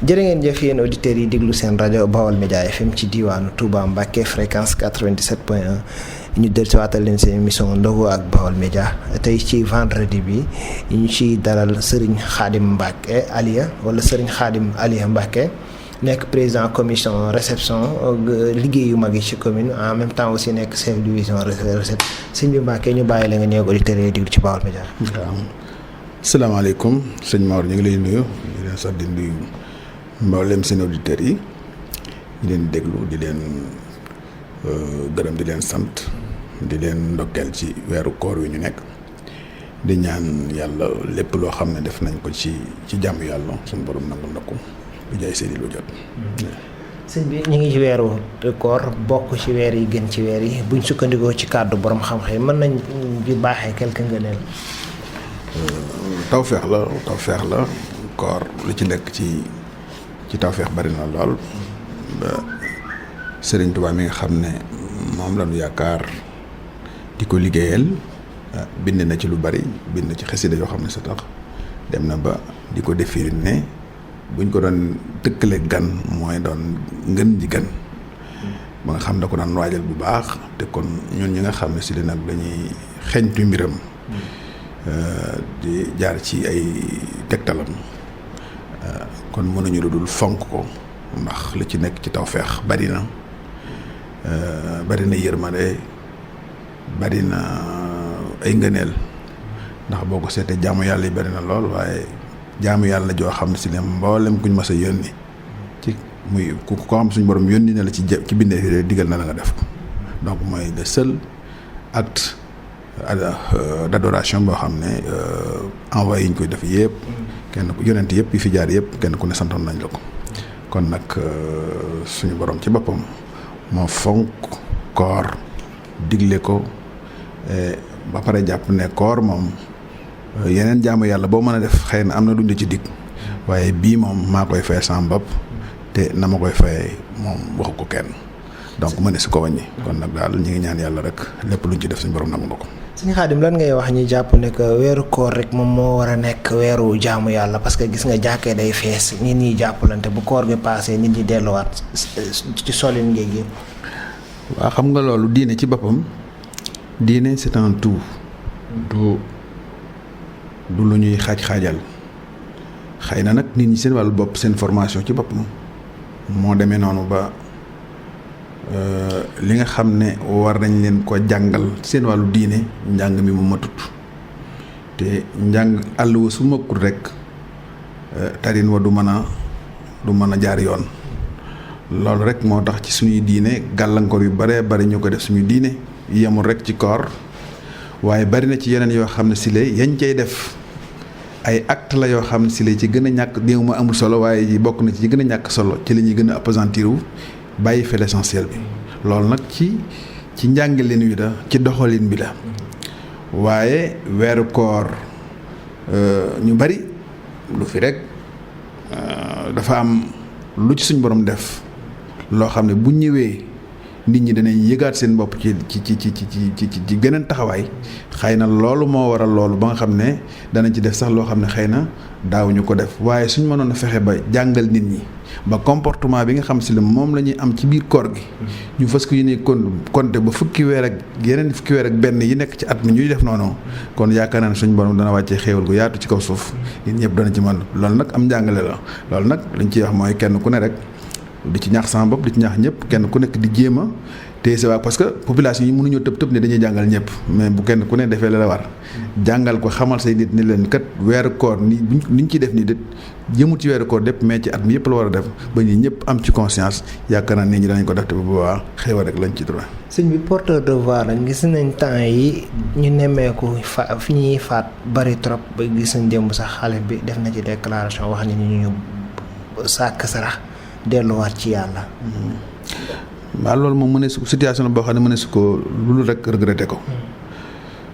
jërë ngeen jëf yéen auditeurs yi déglu seen rajo Baol Média FM ci diwaanu Touba Mbacké fréquence 97.1 ñu dellusiwaatal leen seen émission ndogu ak Baol Média tey ci vendredi bi ñu ciy dalal Serigne Khadim Mbacké Aliya wala Serigne Khadim Aliya Mbacké nekk président commission réception liggéey yu mag yi ci commune en même temps aussi nekk chef division recette sëñ bi Mbacké ñu bàyyi la nga nuyoog auditeurs yi déglu ci Baol Média. waaw salaamaaleykum sëñ Mor ñu ngi lay nuyu di leen sax di nuyu mboolem seen auditeurs yi di leen déglu di leen gërëm di leen sant di leen ndokkeel ci weeru koor wi ñu nekk di ñaan yàlla lépp loo xam ne def nañ ko ci jàmm yàlla suñu borom nangul na ko bu jaay seeni lu jot. sëñ bi ñu ngi ci weeru koor bokk ci weer yi gën ci weer yi buñ sukkandikoo ci kàddu borom xam-xam mën nañ di baaxee quelque ngëneel. tawfeex la koor lu ci nekk ci tawfeex bari na lool ba Sëriñ Tuubaa mi nga xam ne moom la ñu yaakaar di ko liggéeyal bind na ci lu bari bind ci xasida yoo xam ne sa tax dem na ba di ko defiri ne buñ ko doon tëkkale gan mooy doon ngën ji gan ba nga xam da ko daan waajal bu baax te kon ñun ñi nga xam ne si li nag dañuy xeeñtu mbiram di jaar ci ay tegtalam kon mënuñu lu dul fonk ko ndax li ci nekk ci tawfeex bari na yërmande bari na ay ngëneel ndax boo ko seetee jaamu yàlla yi bari na lool waaye jaamu yàlla joo xam ne si ne mboolem kuñ mas a yónni ci muy ku ko xam suñu borom yónni na la ci bindee digal na la nga def ko donc mooy le seul acte d'adoration boo xam ne envoyé yi ñu koy def yëpp kenn ku yonent yëpp yi fi jaar yëpp kenn ku ne santoon nañ la ko kon nag suñu borom ci boppam moo fonk koor digle ko ba pare jàpp ne koor moom yeneen jaamu yàlla boo mën a def xëy na am na duñ la ci dig waaye bii moom maa koy fay sama bopp te na ma koy fayee moom waxu ko kenn donc ma ne si ko wàññi kon nag daal ñu ngi ñaan yàlla rek lépp luñ ci def suñu borom nangu na ko. Sëñ Khadim lan ngay wax ñi jàpp ne que weeru koor rek moom moo war a nekk weeru jaamu yàlla parce que gis nga jàkkee day fees nit ñi jàppalante bu koor gi paasee nit ñi delluwaat ci solin ngéeg yëpp. waaw xam nga loolu diine ci boppam diine c'est un tout du lu ñuy xaajal xëy na nag nit ñi seen wàllu bopp seen formation ci boppam moo demee noonu ba li nga xam ne war nañ leen ko jàngal seen wàllu diine njàng mi mu matut te njàng àll wa su makkul rek tarin wa du mën a jaar yoon loolu rek moo tax ci suñuy diine gàllankoor yu bare bari ñu ko def suñu diine yemul rek ci koor waaye bari na ci yeneen yoo xam ne si la yañ cay def ay acte la yoo xam ne si la ci gën a ñàkk déew ma amul solo waaye bokk na ci gën a ñàkk solo ci la ñuy gën a appesantir wu bàyyi fa l'essentiel bi loolu nag ci njàngaleen wi la ci doxalin bi la waaye weeru koor ñu bari lu fi rek dafa am lu ci suñ borom def loo xam ne bu ñëwee nit ñi danañ yëgaat seen bopp ci geneen taxawaay xëy na loolu moo waral loolu ba nga xam ne danañ ci def sax loo xam ne xëy na daawuñu ko def waaye suñ mënoon a fexe ba jàngal nit ñi ba comportement bi nga xam si la moom la ñuy am ci biir koor gi ñu fas ko yéene compter ba fukki weer ak benn yi nekk ci at mi ñuy def noonu kon yaakaar naa ne suñ borom dana wàccee xéewal gu yaatu ci kaw suuf nit ñëpp dana ci mën loolu nag am njàngale la loolu nag liñ ciy wax mooy kenn ku ne rek di ci ñaax sama bopp di ci ñaax ñëpp kenn ku nekk di jéem a téye sa waa parce que population yi mënuñoo tëb ne dañuy jàngal ñëpp mais bu kenn ku ne defee la war jàngal ko xamal say nit ni leen kat weeru koor ni ñu ciy def nii de jëmut ci weeru koor dépp mais ci at mi yëpp la war a def ba ñu ñëpp am ci conscience yaakaar naa nit ñi danañ ko def te bu boobaa xéewal rek lañ ci droit. sëñ bi porteur de voix la gis nañ temps yi ñu nemmeeku fi ñuy faat bari trop ba gis nañ démb sax xale bi def na ci déclaration wax ni ñu sàkk sarax delluwaat ci yàlla. waaw loolu moom mënees ko situation la boo xam ne mënees ko lu rek regretté ko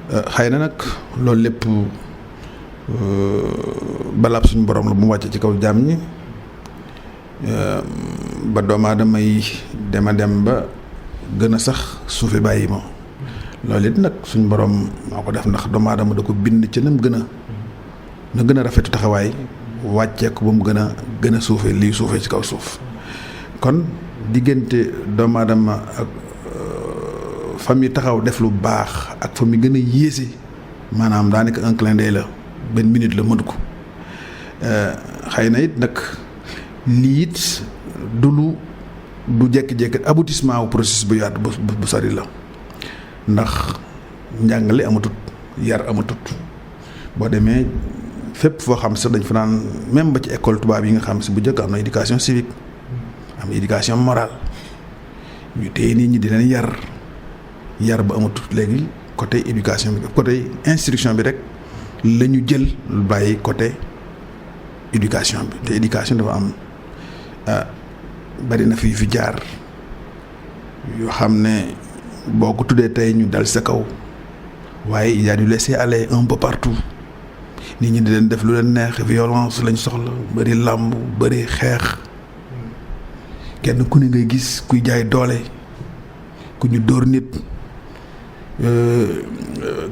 xëy na nag loolu lépp balaab suñu borom la bu mu wàcce ci kaw jaam ñi ba doomu aadama yi dem ba gën a sax suufe bàyyi ma loolu it nag suñu borom moo ko def ndax doomu aadama da ko bind ci nam gën a rafetu taxawaay wàccee ko ba mu gën a suufee liy suufee ci kaw suuf kon diggante doomu aadama ak fa mi taxaw def lu baax ak fa mi gën a yéese maanaam daanaka un clin d'œil la benn minute la mënu ko xëy na it nag lii it du jékki-jékki aboutissement wu processus bu yaatu bu sori la ndax njàngale amatut yar amatut boo demee fépp foo xam sax dañ fa naan même ba ci école tubaab yi nga xam si bu njëkk am na éducation civique am éducation morale ñu téye nit ñi di leen yar ba amatut léegi côté éducation bi côté instruction bi rek la ñu jël bàyyi côté éducation bi te éducation dafa am bari na fi jaar yoo xam ne boo ko tuddee tey ñu dal sa kaw waaye il y a du laisser aller un peu partout nit ñi di leen def lu leen neex violence lañ soxla bari làmb bari xeex kenn ku ne ngay gis kuy jaay doole ku ñu dóor nit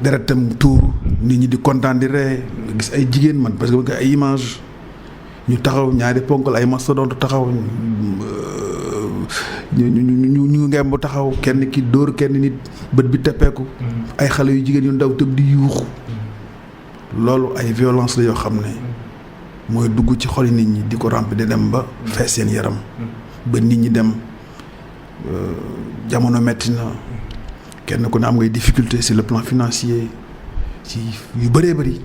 deretam tuur nit ñi di kontaan di ree gis ay jigéen man parce que ay image ñu taxaw ñaari ponkal ay mastodonte taxaw ñu ngemb bu taxaw kenn ki dóor kenn nit bët bi teppeeku ay xale yu jigéen yu ndaw tëb di yuuxu loolu ay violence la yoo xam ne mooy dugg ci xoli nit ñi di ko rampe di dem ba fees seen yaram ba nit ñi dem jamono metti na kenn ku ne am ngay difficulté sur le plan financier ci yu bëree bëri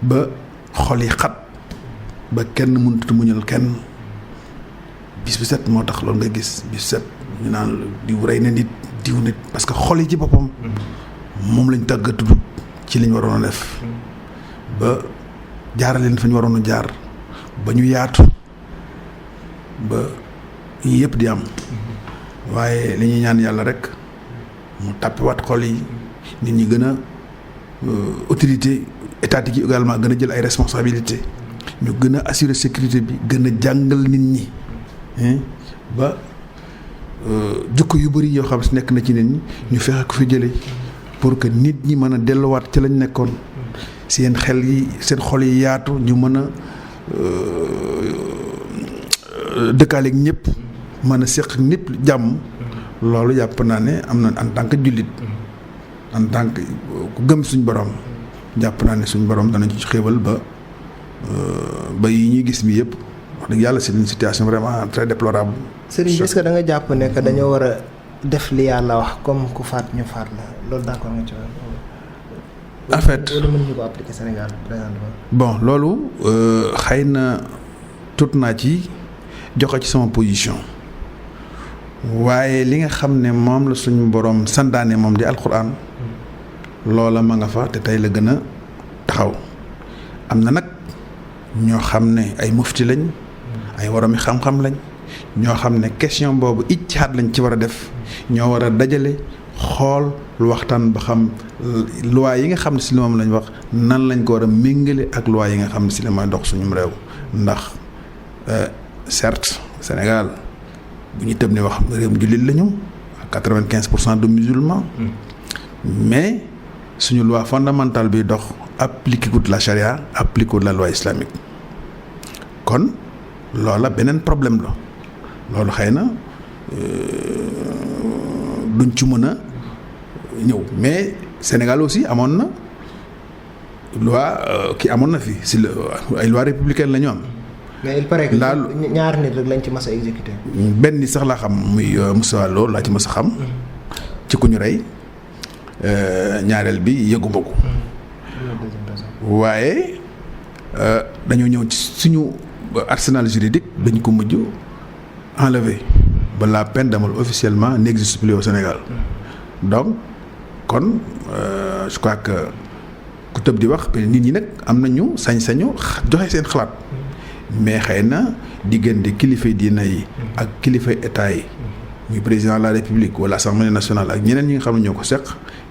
ba xol yi xat ba kenn mënut a muñal kenn bis bu set moo tax loolu nga gis bis bu set ñu naan diw rey na nit diw nit parce que xol yi ci boppam moom lañ tàggatu ci liñ waroon a def ba jaaraleen fa ñu waroon a jaar ba ñu yaatu ba yii yëpp di am waaye li ñuy ñaan yàlla rek mu tàppiwaat xol yi nit ñi gën a autorité étatique yi également gën a jël ay responsabilités ñu gën a assurer sécurité bi gën a jàngal nit ñi ba jukko yu bëri yoo xam si nekk na ci nit ñi ñu fexe ko fi jëlee pour que nit ñi mën a delluwaat ci lañ nekkoon seen xel yi seen xol yi yaatu ñu mën a dëkkaaleeg ñëpp mën a seq ñëpp jàmm loolu yàpp naa ne am na en tant que jullit en tant que ku gëm suñ borom jàpp naa ne suñ borom danañ ci xéewal ba yi ñuy gis mi yëpp wax dëgg yàlla c'est une situation vraiment très déplorable. Serigne bi est-ce que da nga jàpp ne que dañoo war a def li yàlla wax comme ku faat ñu faat la loolu d'accord nga ci en fait wala mën ñu ko appliquer Sénégal présentement. bon loolu xëy na tut naa ci joxe ci sama position waaye li nga xam ne moom la suñu borom santaane moom di alquran loola ma nga fa te tey la gën a taxaw am na nag ñoo xam ne ay mufti lañ ay waromi xam-xam lañ ñoo xam ne question boobu ijtihaad lañ ci war a def ñoo war a dajale xool lu waxtaan ba xam loi yi nga xam ne si li moom lañ wax nan lañ ko war a méngale ak loi yi nga xam ne si li mooy dox suñu réew ndax certes Sénégal bu ñu tëb ne wax réewum jullit lañu 95% de musulmans mais suñu loi fondamentale bi dox appliqué wut la charia appliqué wut la loi islamique kon loola beneen problème la loolu xëy na duñ ci mën a ñëw mais Sénégal aussi amoon na loi ki amoon na fi si ay loi républicaine la ñu am. mais il paraît que ñaar nit rek lañ ci mas a exécuté. benn nit sax laa xam muy Moussa Lo laa ci mas a xam. ci ku ñu rey ñaareel bi yëguma ko. waaye dañoo ñëw ci suñu arsenal juridique dañ ko mujj enlever ba la peine de mort officiellement n'existe plus au Sénégal donc kon je crois que ku tëb di wax nit ñi nag am nañu sañ-sañu joxe seen xalaat mais xëy na diggante kilifay diina yi ak kilifay état yi muy président de la république wala assemblée nationale ak ñeneen ñi nga xam ne ñoo ko seq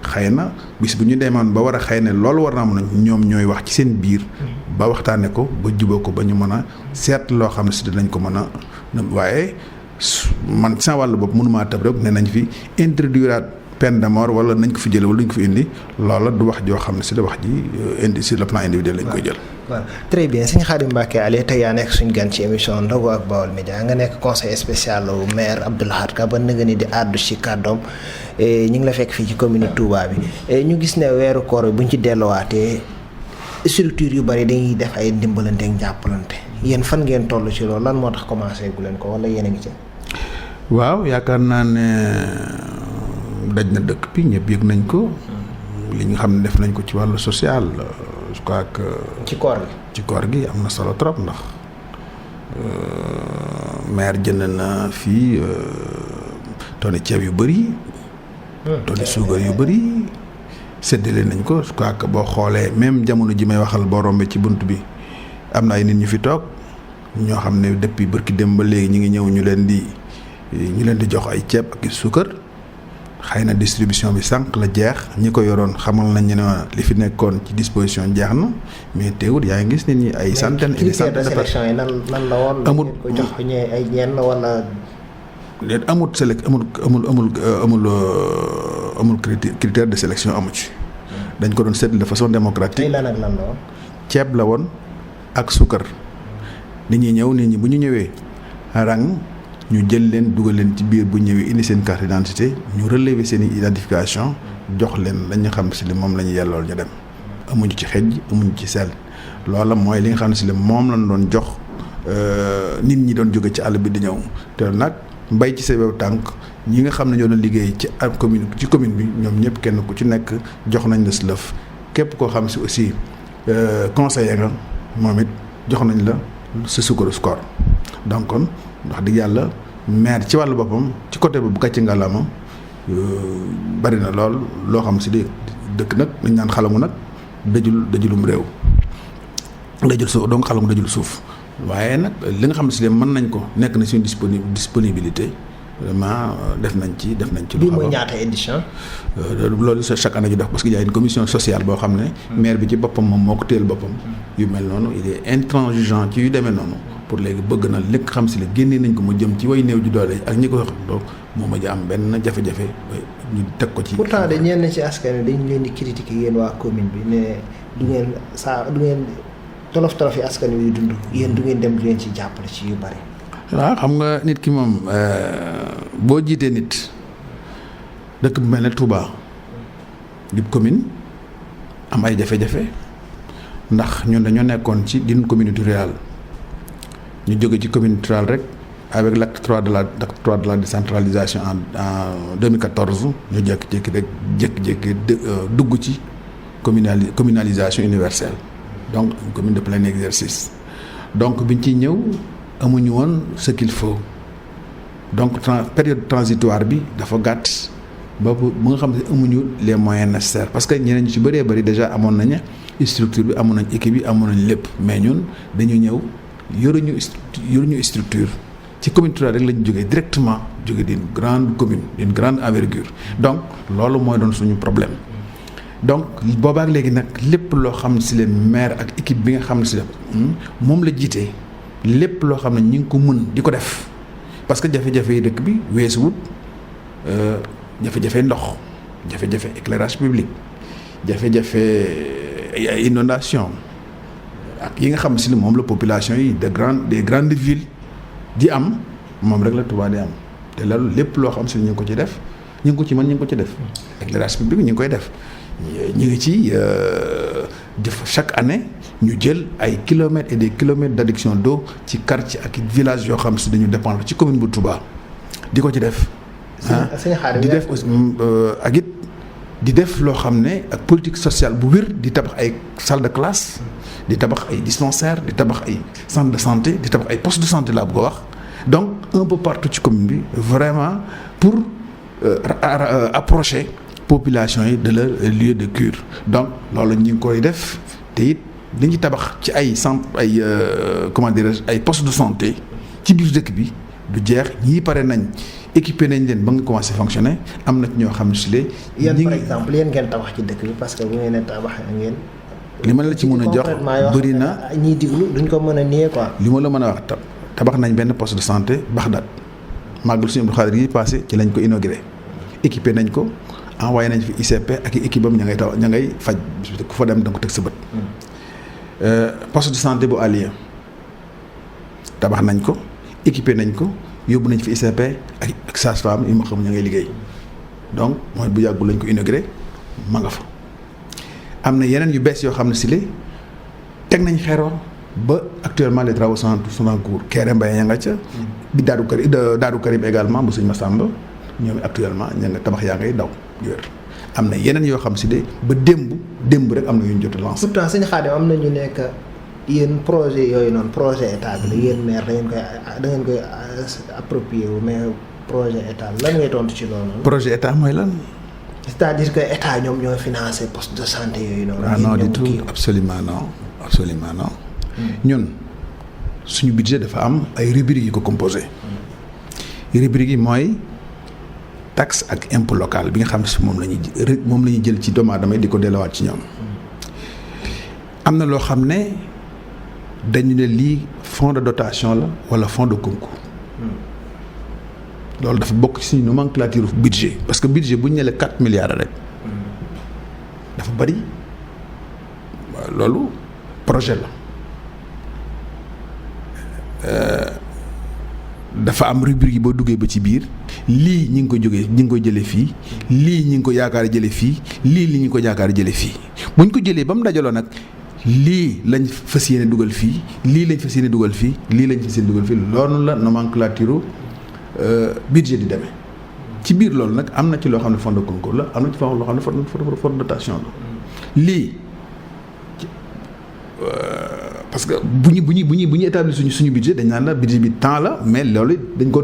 xëy na bis bu ñu demoon ba war a xëy ne loolu war naa mën a ñoom ñooy wax ci seen biir ba waxtaane ko ba juboo ko ba ñu mën a seet loo xam ne si dinañ ko mën a waaye man sama wàllu bopp mënumaa tëb rek ne nañ fi introduire peine de mort wala nañ ko fi jële wala nañ ko fi indi loola du wax joo xam ne si da wax ji indi sur le plan individuel lañ koy jël. voilà très bien sëñ Khadim Mbacké Allé tey yaa nekk suñu gan ci émission Ndogu ak Baol Média nga nekk conseiller spécial maire Abdou Lahad Ka ba nga ni di àddu ci kàddoom ñu ngi la fekk fii ci commune Touba bi ñu gis ne weeru koor bi bu ñu ci delluwaatee structure yu bari dañuy def ay ndimbalante ak jàppalante yéen fan ngeen toll ci loolu lan moo tax commencé gu leen ko wala yéen a ngi ci. waaw yaakaar naa ne daj na dëkk bi ñëpp yëg nañ ko. li nga xam ne def nañ ko ci wàllu social je crois que. ci koor gi ci koor gi am na solo trop ndax maire jënd na fii tonni ceeb yu bëri. tonni suukar yu bëri. séddale nañ ko je crois que boo xoolee même jamono ji may waxal boo rombee ci bunt bi am na ay nit ñu fi toog ñoo xam ne depuis bërki dem ba léegi ñu ngi ñëw ñu leen di jox ay ceeb ak suukar. xëy na distribution bi sànq la jeex ñi ko yoroon xamal nañ ne li fi nekkoon ci disposition jeex na mais teewul yaa ngi gis nit ñi ay centaines et des centaines de sélection yi nan la woon. amul ko jox ay ñenn wala. léegi amul critère de sélection amu ci. dañ ko doon seetlu de façon démocratique. tey lan ak lan la woon. ceeb la woon ak suukar nit ñi bu ñu ñëwee rang. ñu jël leen dugal leen ci biir bu ñëwee indi seen carte d'identité ñu relever seen identification jox leen lañu xam si li moom la ñu yellool ñu dem amuñu ci xej amuñu ci sel loola mooy li nga xam ne si li moom lañ doon jox nit ñi doon jóge ci àll bi di ñëw te nag mbay ci sa wew tànk ñi nga xam ne ñoo doon liggéey ci commune bi ñoom ñëpp kenn ku ci nekk jox nañ la si lëf képp koo xam si aussi conseiller nga moom it jox nañ la sa sukkaru score donc kon wax dëgg yàlla maire ci wàllu boppam ci côté bu gàcce ngalaama bari na lool loo xam si dëkk nag dañ naan xalamu nag dajulum réew dajul suuf donc xalamu dajul suuf waaye nag li nga xam ne si mën nañ ko nekk na suñu disponibilité vraiment def nañ ci bii mooy ñaata édition. loolu c'est chaque année ñu def parce que y a une commission sociale boo xam ne maire bi ci boppam moom moo ko téyel boppam yu mel noonu il est intransigeant ci yu demee noonu pour léegi bëgg na lépp xam si la génnee nañ ko mu jëm ci way néew ju doole ak ñi ko wax donc moom a ji am benn jafe-jafe ñu teg ko ci. pourtant de ñenn ci askan wi dañ leen di critiquer yéen waa commune bi ne du ngeen tolof yi askan wi dund yéen du ngeen dem du ngeen ci jàppale ci yu bari. waaw xam nga nit ki moom boo jiitee nit dëkk bu mel ne Touba di commune am ay jafe-jafe ndax ñun dañoo nekkoon ci d'une communauté rurale ñu jóge ci communauté rurale rek avec l'acte 3 de la décentralisation en 2014 ñu jékki-jékki dugg ci communalisation universelle donc une commune de plein exercice donc biñ ciy ñëw amuñu woon ce qu'il faut donc période transitoire bi dafa gàtt ba nga xam ne amuñu les moyens nécessaires parce que ñeneen ñu ci bëree bëri déjà amoon nañu structure bi amoon nañ équipe bi amoon nañ lépp mais ñun dañu ñëw yoruñu structure ci commune rurale rek lañu jógee directement jógee d'une grande commune d'une grande envergure donc loolu mooy doon suñu problème donc boobaak léegi nag lépp loo xam ne si leen maire ak équipe bi nga xam ne si moom la jiitee lépp loo xam ne ñi ngi ko mën di ko def parce que jafe-jafe yi dëkk bi weesuwut jafe-jafe ndox jafe-jafe éclairage public jafe-jafe ay inondation ak yi nga xam si ne moom la population yi des grandes villes di am moom rek la Touba di am te loolu lépp loo xam si ne ñu ngi ko ci def ñu ngi ko ci mën ñu ngi ko ci def éclairage public ñu ngi koy def ñu ngi ci def chaque année ñu jël ay kilomètres et des kilomètres d'adduction d'eau ci quartier ak village yoo xam si dañu dépendre ci commune bu Touba di ko ci def. di def aussi ak it di def loo xam ne ak politique sociale bu wér di tabax ay salle de classe di tabax ay dispensaires di tabax ay centre de santé di tabax ay poste de santé laa bëgg a wax donc un peu partout ci commune bi vraiment pour approcher population yi de leur lieu de cure donc loolu ñu ngi koy def te it dañuy tabax ci ay centre ay comment dirais-je ay poste de santé ci biir dëkk bi du jeex ñii pare nañ équipé nañ leen ba nga commencé fonctionner am na ñoo xam si le yéen par exemple yéen ngeen tabax ci dëkk bi parce que bu ngeen ne tabax ngeen. li ma la ci mën a jox bëri na ñiy diglu duñ ko mën a nier quoi. li ma la mën a wax tabax nañ benn poste de santé Baxdaat màggal suñu Abdou Khadir yi passé ci lañ ko inauguré équipé nañ ko envoyé nañ fi ICP ak équipe am ña ngay faj ku fa dem da nga ko teg sa bët. poste de santé bu Alieu tabax nañ ko équipé nañ ko yóbbu nañ fi ICP ak sage-femme yi ma xam ña ngay liggéey donc mooy bu yàggul lañ ko inauguré ma nga fa. am na yeneen yu bees yoo xam ne si li teg nañ xeeroon ba actuellement les travaux sont en cours Kéré Mbaye ña nga ca. bi Daaru Karim également bu Sëñ Massamba ñoom actuellement ña nga tabax yaa ngay daw wér. am na yeneen yoo xam si de ba démb rek am na yu ñu jot a lancé. pourtant Sëñ Khadim am na ñu nekk yéen projet yooyu noonu projet état bi la yéen maire da ngeen koy approprié wu mais projet état lan ngay tontu ci loolu. projet état mooy lan. c'est-à-dire que état ñoom ñooy financé poste de santé yooyu noonu. ah non du tout absolument non. ñun suñu budget dafa am ay rubriques yu ko composé. rubriques yi mooy taxe ak impôt local bi nga xam ne si moom la ñuy jël ci doomu aadama di ko delluwaat ci ñoom. am na loo xam ne dañu ne lii fonds de dotation la wala fonds de concours. loolu dafa bokk ci suñu nomenclature budget parce que budget bu ñu ne la 4 milliards rek dafa bari loolu projet la dafa am rubrique yi boo duggee ba ci biir lii ñi ngi ko jëlee fii lii ñi ngi ko yaakaar jëlee fii lii ñi ngi ko yaakaar jëlee fii bu ñu ko jëlee ba mu dajaloo nag lii lañ fas yéene dugal fii lii lañ fas yéene dugal fii lii lañ fas yéene dugal fii loolu la nomenclature budget di demee ci biir loolu nag am na ci loo xam ne fonds de concours la am na ci loo xam ne fonds de dotation la lii parce que bu ñu établir suñu budget dañ naan la budget bi temps la mais loolu dañ ko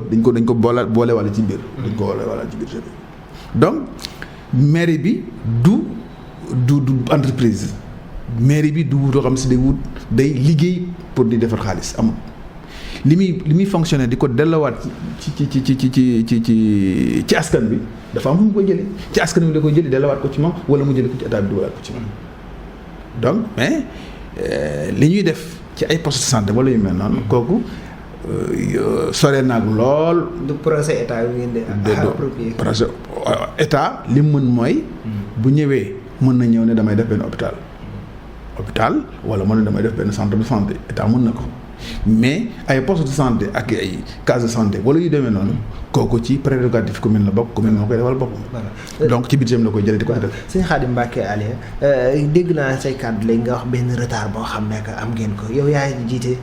boole wala ci biir. dañ ko boole wala ci budget bi donc mairie bi du entreprise mairie bi du loo xam si day liggéey pour di defar xaalis amul. li muy fonctionner di ko dellowaat ci askan bi dafa am fu mu ko jëlee ci askan bi da ko jëlee dellowaat ko ci moom wala mu jëlee ko ci état bi dugalaat ko ci moom donc mais li ñuy def ci ay poste de santé wala yu mel noonu kooku sore naag lool. du projet état bi ngeen di approprié. projet état li mu mën mooy. bu ñëwee mën na ñëw ne damay def benn hôpital wala mën na damay def benn centre de santé état mën na ko. mais ay poste de santé ak ay case de santé wala yu demee noonu kooku ci prérogative commune la bokk commune moo koy defal boppam. donc ci budget la koy jëlee di ko def. Sëñ Khadim Mbacké Alieu dégg naa say kàddu léegi nga wax benn retard boo xam ne que am ngeen ko yow yaay jiite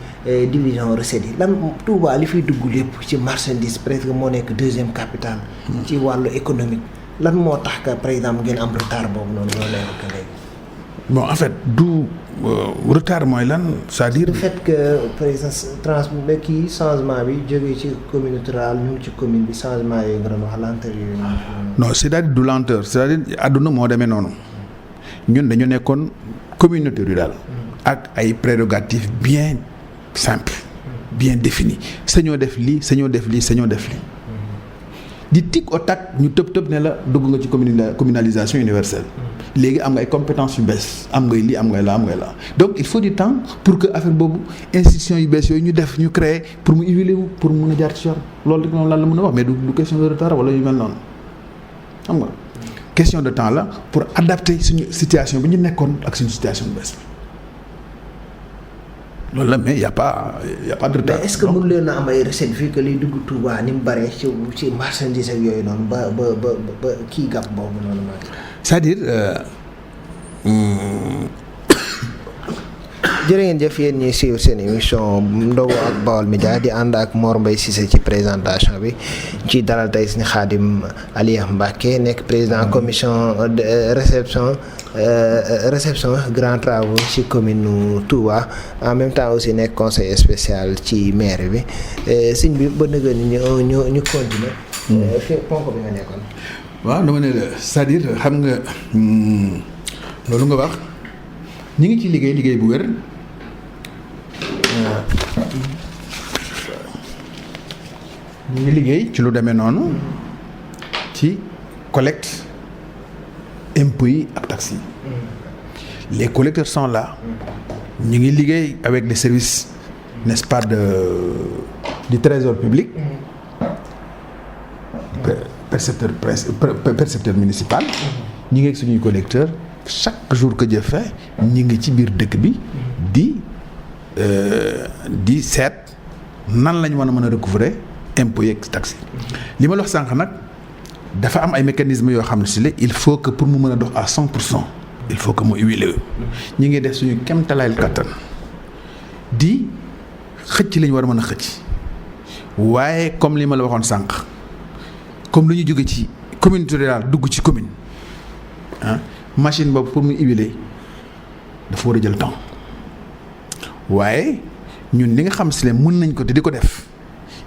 division recettes yi lan Touba li fiy dugg lépp ci marchandise presque moo nekk 2e capitale. ci wàllu économique lan moo tax que par exemple ngeen am retard boobu noonu loolu lay wax léegi. bon en fait du retard mooy lan c'est-à-dire. le fait que par exemple kii changement bi jógee ci commune rurale ñu ci commune bi changement yooyu nga doon wax lenteur yooyu. non c'est-à-dire du lenteur c'est-à-dire àdduna moo demee noonu ñun dañu nekkoon communauté rurale. ak ay prérogatives bien simples. bien définies sañoo def lii sañoo def lii sañoo def lii. di tic au tac ñu tëb ne la dugg nga ci communalisation universelle. léegi am nga ay compétences yu bees am ngay lii am ngay la donc il faut du temps pour que affaire boobu institution yu bees yooyu ñu def ñu créer pour mu évoluer wu pour mu mën a jaar ci yoon loolu rek moom lan la mën a wax mais du question de retard wala yu mel noonu xam nga question de temps la pour adapter suñu situation bi ñu nekkoon ak suñu situation bu bees loolu la mais y a pas de retard. mais est-ce que mën leen a am ay recettes vu que liy dugg Touba ni mu bëree ci marchandise ak yooyu noonu ba kii gàpp boobu noonu c'est-à-dire jërë ngeen jëf yéen ñuy suivre seen émission Ndogu ak Baol Média di ànd ak Mor Mbaye Cissé ci présentation bi ci dalal tey Sëñ Khadim Alieu Mbacké nekk président commission de réception grand travaux ci commune Touba en même temps aussi nekk conseiller spécial ci maire bi sëñ bi ba nëgë ni ñu continuer fi ponk bi nga nekkoon. waaw dama ne la c'est-à-dire xam nga loolu nga wax ñi ngi ci liggéey bu wér ñu ngi liggéey ci lu demee noonu ci collecte impôts yi ak taxes yi les collecteurs sont là ñu ngi liggéey avec les services n'est-ce pas du trésor public percepteur municipal ñi ngi ak suñuy collecteur chaque jour que Dieu fait ñi ngi ci biir dëkk bi di di seet nan lañ mën a recouvrer impôts yeeg taxes li ma la wax sànq nag dafa am ay mécanismes yoo xam ne si la il faut que pour mu mën a dox à 100% il faut que mu huilé ñi ngi def suñu kéemtalaayal kattan di xëcc li ñu war a mën a xëcc waaye comme li ma la waxoon sànq comme lu ñu jóge ci communauté rurale dugg ci commune machine boobu pour mu huiler dafa war a jël temps waaye ñun li nga xam si ne mën nañ ko te di ko def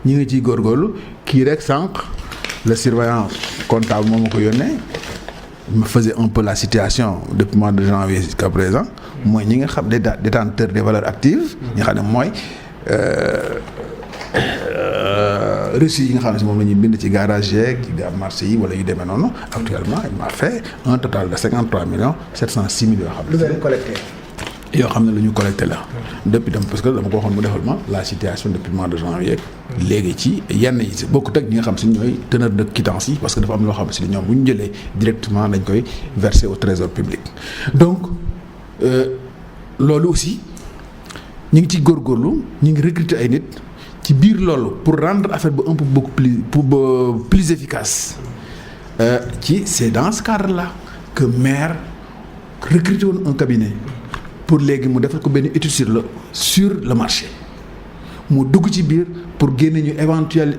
ñu ngi ciy góorgóorlu kii rek sànq le surveillant comptable moo ma ko yónnee me faisait un peu la situation depuis mois de janvier jusqu'à présent mooy ñi nga xam détenteurs des valeurs actives ñi nga xam ne mooy reçu yi nga xam ne si moom la ñuy bind ci garage yeeg ci marché yi wala yu demee noonu actuellement il m'a fait un total de 53 millions 706 mille yoo xam ne lu ñu collecté la depuis dem parce que dama ko waxoon mu defal ma la situation depuis mois de janvier léegi ci yenn yi si bokkut ak ñi nga xam si ñooy teneur de quittance yi parce que dafa am loo xam si ñoom bu ñu jëlee directement dañ koy verser au trésor public donc loolu aussi ñu ngi ci góorgóorlu ñu ngi recruter ay nit ci biir loolu pour rendre affaire bi un peu beaucoup plus efficace c'est dans ce cadre là que maire recruter woon un cabinet pour léegi mu defal ko benn étude sur le marché mu dugg ci biir pour génne ñu éventuel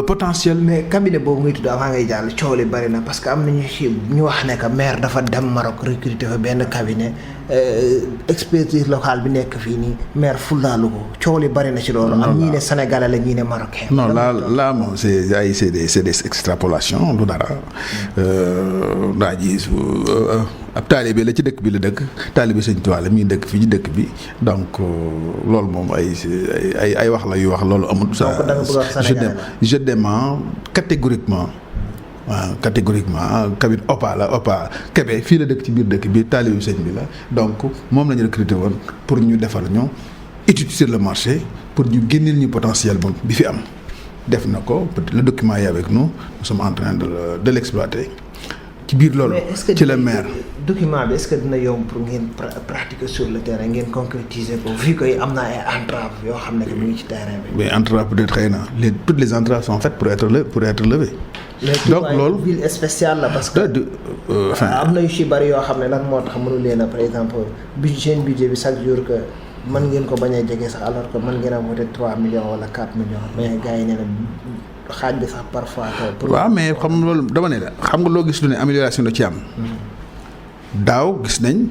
potentiel. mais cabinet boobu ngay tudd avant ngay jàll coow li bari na parce que am na ñu wax ne que maire dafa dem Maroc recruter fa benn cabinet expertise locale bi nekk fii nii maire fulaalu ko coow li bari na ci loolu. am ñii ne sénégalais la ñii ne marocain. non là moom c'est des extrapolations du dara. daa ji ab taalibe la ci dëkk bi la dëkk taalibe Sëñ Tuubaa la mi ngi dëkk fii ci dëkk bi donc loolu moom ay wax la yu wax loolu amul. je dément catégoriquement. waaw catégoriquement kabit OPA Kébé fii la dëkk ci biir dëkk bi taalibe sëñ bi la donc moom la ñu recruté woon pour ñu defal ñu étude sur le marché pour ñu génneel ñu potentiel moom bi fi am def na ko le document est avec nous sommes en train de l'exploiter ci biir loolu. ci la maire document bi est-ce que dina yomb pour ngeen pratiquer sur le terrain ngeen concrétiser ko vu que am na ay entraves yoo xam ne que mu ngi ci terrain bi. mais entraves peut-être xëy na toutes les entraves sont faites pour être levées. donc loolu ville spéciale la parce que am na yu ci bari yoo xam ne lan moo tax mënu leen a par exemple budget bi chaque jour que mën ngeen ko bañ a jege sax alors que mën ngeen a voter 3 millions wala 4 millions mais gars yi nee na xaaj bi sax parfois. waaw mais xam nga loolu dama ne la xam nga loo gis lu ne amélioration da ci am. daaw gis nañ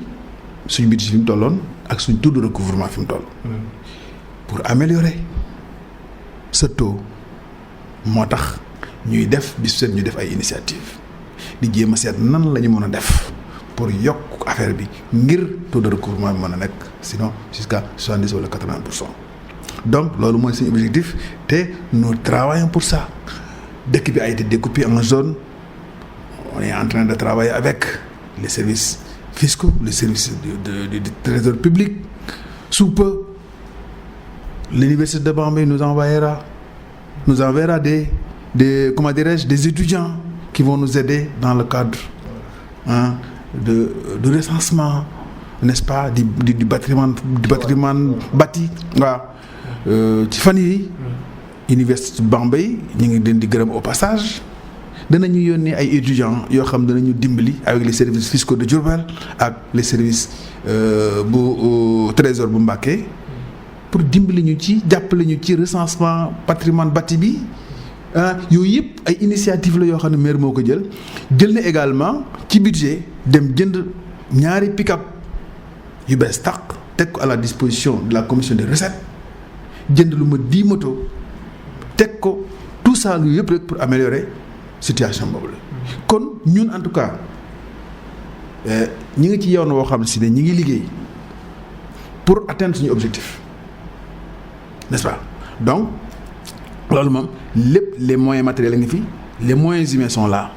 suñ budget fi mu tolloon ak suñ taux de recouvrement fi mu toll. pour améliorer ce taux moo tax. ñuy def bis seen ñu def ay initiative di jéem a seet nan la ñu mën a def pour yokk affaire bi ngir taux de recouvrement bi mën a nekk sinon jusqu'à 70 wala 80%. donc loolu mooy suñu objectif te nous travaillons pour ça dëkk bi a été découpé en zone on est en train de travailler avec les services fiscaux les services du trésor public sous peu l'université de Bambey nous enverra des étudiants qui vont nous aider dans le cadre de recensement, n'est-ce pas, du patrimoine bâti. waaw ci fan yi université Bambey ñu ngi leen di gërëm au passage danañu yónnee ay étudiants yoo xam danañu dimbali avec les services fiscaux de Diourbel ak les services bu trésor bu Mbacké pour dimbali ñu ci jàppale ñu ci recensement patrimoine bâti bi. yooyu yëpp ay initiative la yoo xam ne maire moo ko jël na également ci budget dem jënd ñaari pick-up yu bees tàq teg ko à la disposition de la commission des recettes jënd lu ma 10 motos teg ko tout ça lu yëpp rek pour améliorer situation boobu la. kon ñun en tout cas ñi ngi ci yoon woo xam ne si ne ñi ngi liggéey pour atteindre suñu objectif n'est-ce pas donc. loolu moom lépp les moyens matériels a ngi fi les moyens humains sont là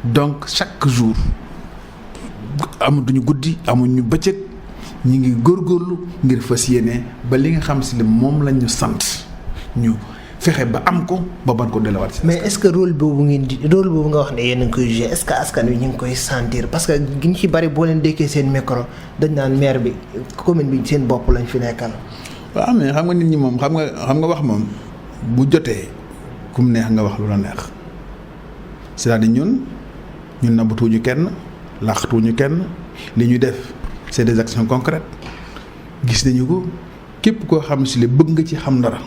donc chaque jour amatuñu guddi amuñu bëccëg ñu ngi góorgóorlu ngir fas yéene ba li nga xam si ne moom lañ ñu sant ñu fexe ba am ko ba ban ko delluwaat si. mais est-ce que rôle boobu nga wax ne yéen a ngi koy jouer est-ce que askan wi ñu ngi koy sentir parce que gi ñu ci bari boo leen dékkee seen micro dañ naan maire bi commune bi seen bopp lañ fi nekkal. waaw mais xam nga nit ñi moom xam nga wax moom bu jotee kum neex nga wax lu la neex c'est-à-dire ñun nabatuwuñu kenn làqatuwuñu kenn li ñuy def c'est des actions concrètes gis nañu ko képp koo xam si le bëgg nga ci xam dara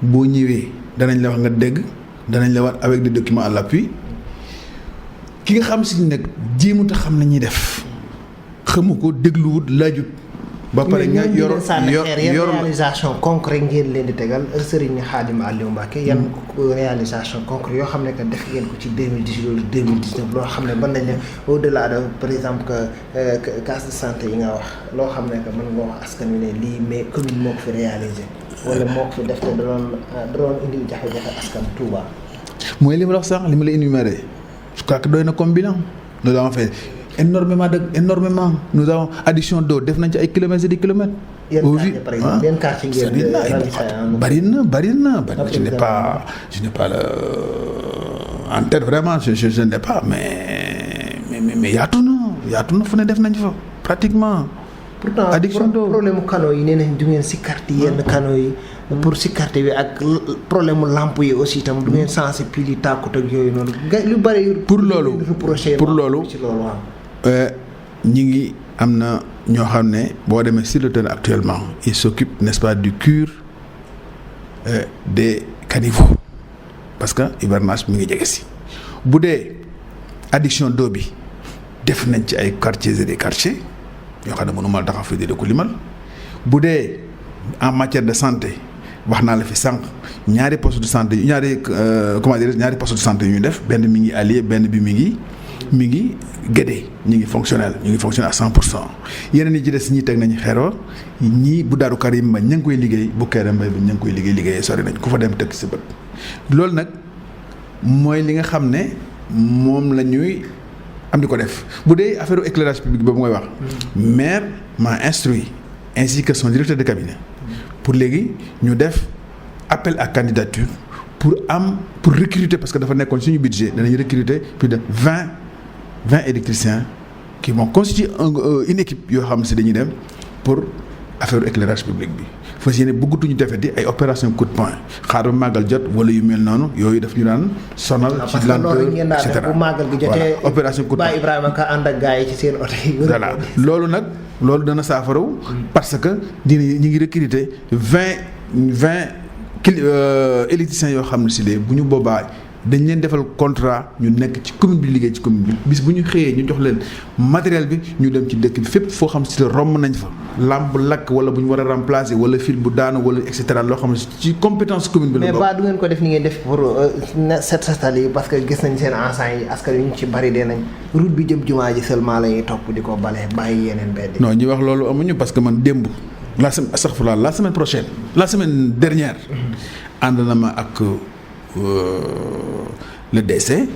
boo ñëwee danañ la wax nga dégg danañ la war avec des documents à l'appui ki nga xam si nag jéemut a xam na ñuy def xamu ko dégluwut laajut. ba pare nga yor réalisation concret ngeen leen di tegal Serigne Khadim Aliou Mbacké yan réalisation concret yoo xam ne que def ngeen ko ci 2018 wala 2019 loo xam ne mën nañ ne au delà de par exemple que case de santé yi nga wax loo xam ne que mën nga wax askan wi ne lii mais commune moo ko fi réalisé wala moo ko fi def te da doon indi jafe-jafe askan Touba. mooy li ma la wax sànq li ma la énuméré je crois que doy na comme bilan nous avons fait énormément nous avons addition d'eau def nañ ci ay kilomètres et des kilomètres. yenn quartier ngeen bari na je n'ai pas le en tête vraiment je n'ai pas mais yaatu na fu ne def nañ fa pratiquement. pourtant addiction d'eau problème mu canaux yi nee nañ du ngeen sikkarti yenn canaux yi. pour sikkarti bi ak problème mu lampe yi aussi itam du ngeen sensé pile yi tàkkut ak yooyu noonu lu bari. pour loolu ñi ngi am na ñoo xam ne boo demee sur le terrain actuellement il s'occupe n'est-ce pas du cure des caniveaux parce que hivernage mi ngi jege si bu dee addiction d'eau bi def nañ ci ay quartiers et des quartiers yoo xam ne mënuma taxaw fi di ko limal bu dee en matière de santé wax naa la fi sànq ñaari poste de santé ñaari poste de santé yu ñu def benn mi ngi allié benn bi mi ngi Guédé ñu ngi fonctionnel à 100%. yeneen yi ci des ñii teg nañu xeeroo ñii bu Daaru Karim ba ña ngi koy liggéey bu Kéré Mbay bi ña ngi koy liggéeyee sori nañ ku fa dem teg si bët. loolu nag mooy li nga xam ne moom la ñuy am di ko def bu dee affaire éclairage public boobu ngay wax. maire m'a instruit ainsi que son directeur de cabinet pour léegi ñu def appel à candidature pour recruter parce que dafa nekkoon suñu budget danañ recruter plus de 20 électriciens qui vont constituer une équipe yoo xam si dañuy dem pour affaire éclairage public bi fas yéene bëggatuñu defeti ay opération coup de poing xaar ba màggal jot wala yu mel noonu yooyu daf ñu daan sonal. ci lenteur et cetera bu màggal gi jotee opération coup de poing Baye Ibrahima Ka ànd ak gars yi ci seen oto yi. voilà loolu dana saafaraw parce que ñu ngi recruter 20 électriciens yoo xam ne si lee bu ñu boobaa dañ leen defal contrat ñu nekk ci commune bi liggéey ci commune bi bis bu ñu xëyee ñu jox leen matériel bi ñu dem ci dëkk bi fépp foo xam si romb nañ fa lampe lakk wala bu ñu war a remplacer wala fil bu daanu wala et cetera loo xam ne ci compétence commune bi la bokk. mais ba du ngeen ko def ni ngeen def pour setal yi parce que gis nañ seen enseignes yi askan wi ñu ci bari dee nañ route bi jëm jumaa ji seulement la ñuy topp di ko bale bàyyi yeneen mbedd. non ñi wax loolu amuñu parce que man démb la semaine prochaine la semaine dernière ànd na ma ak le DC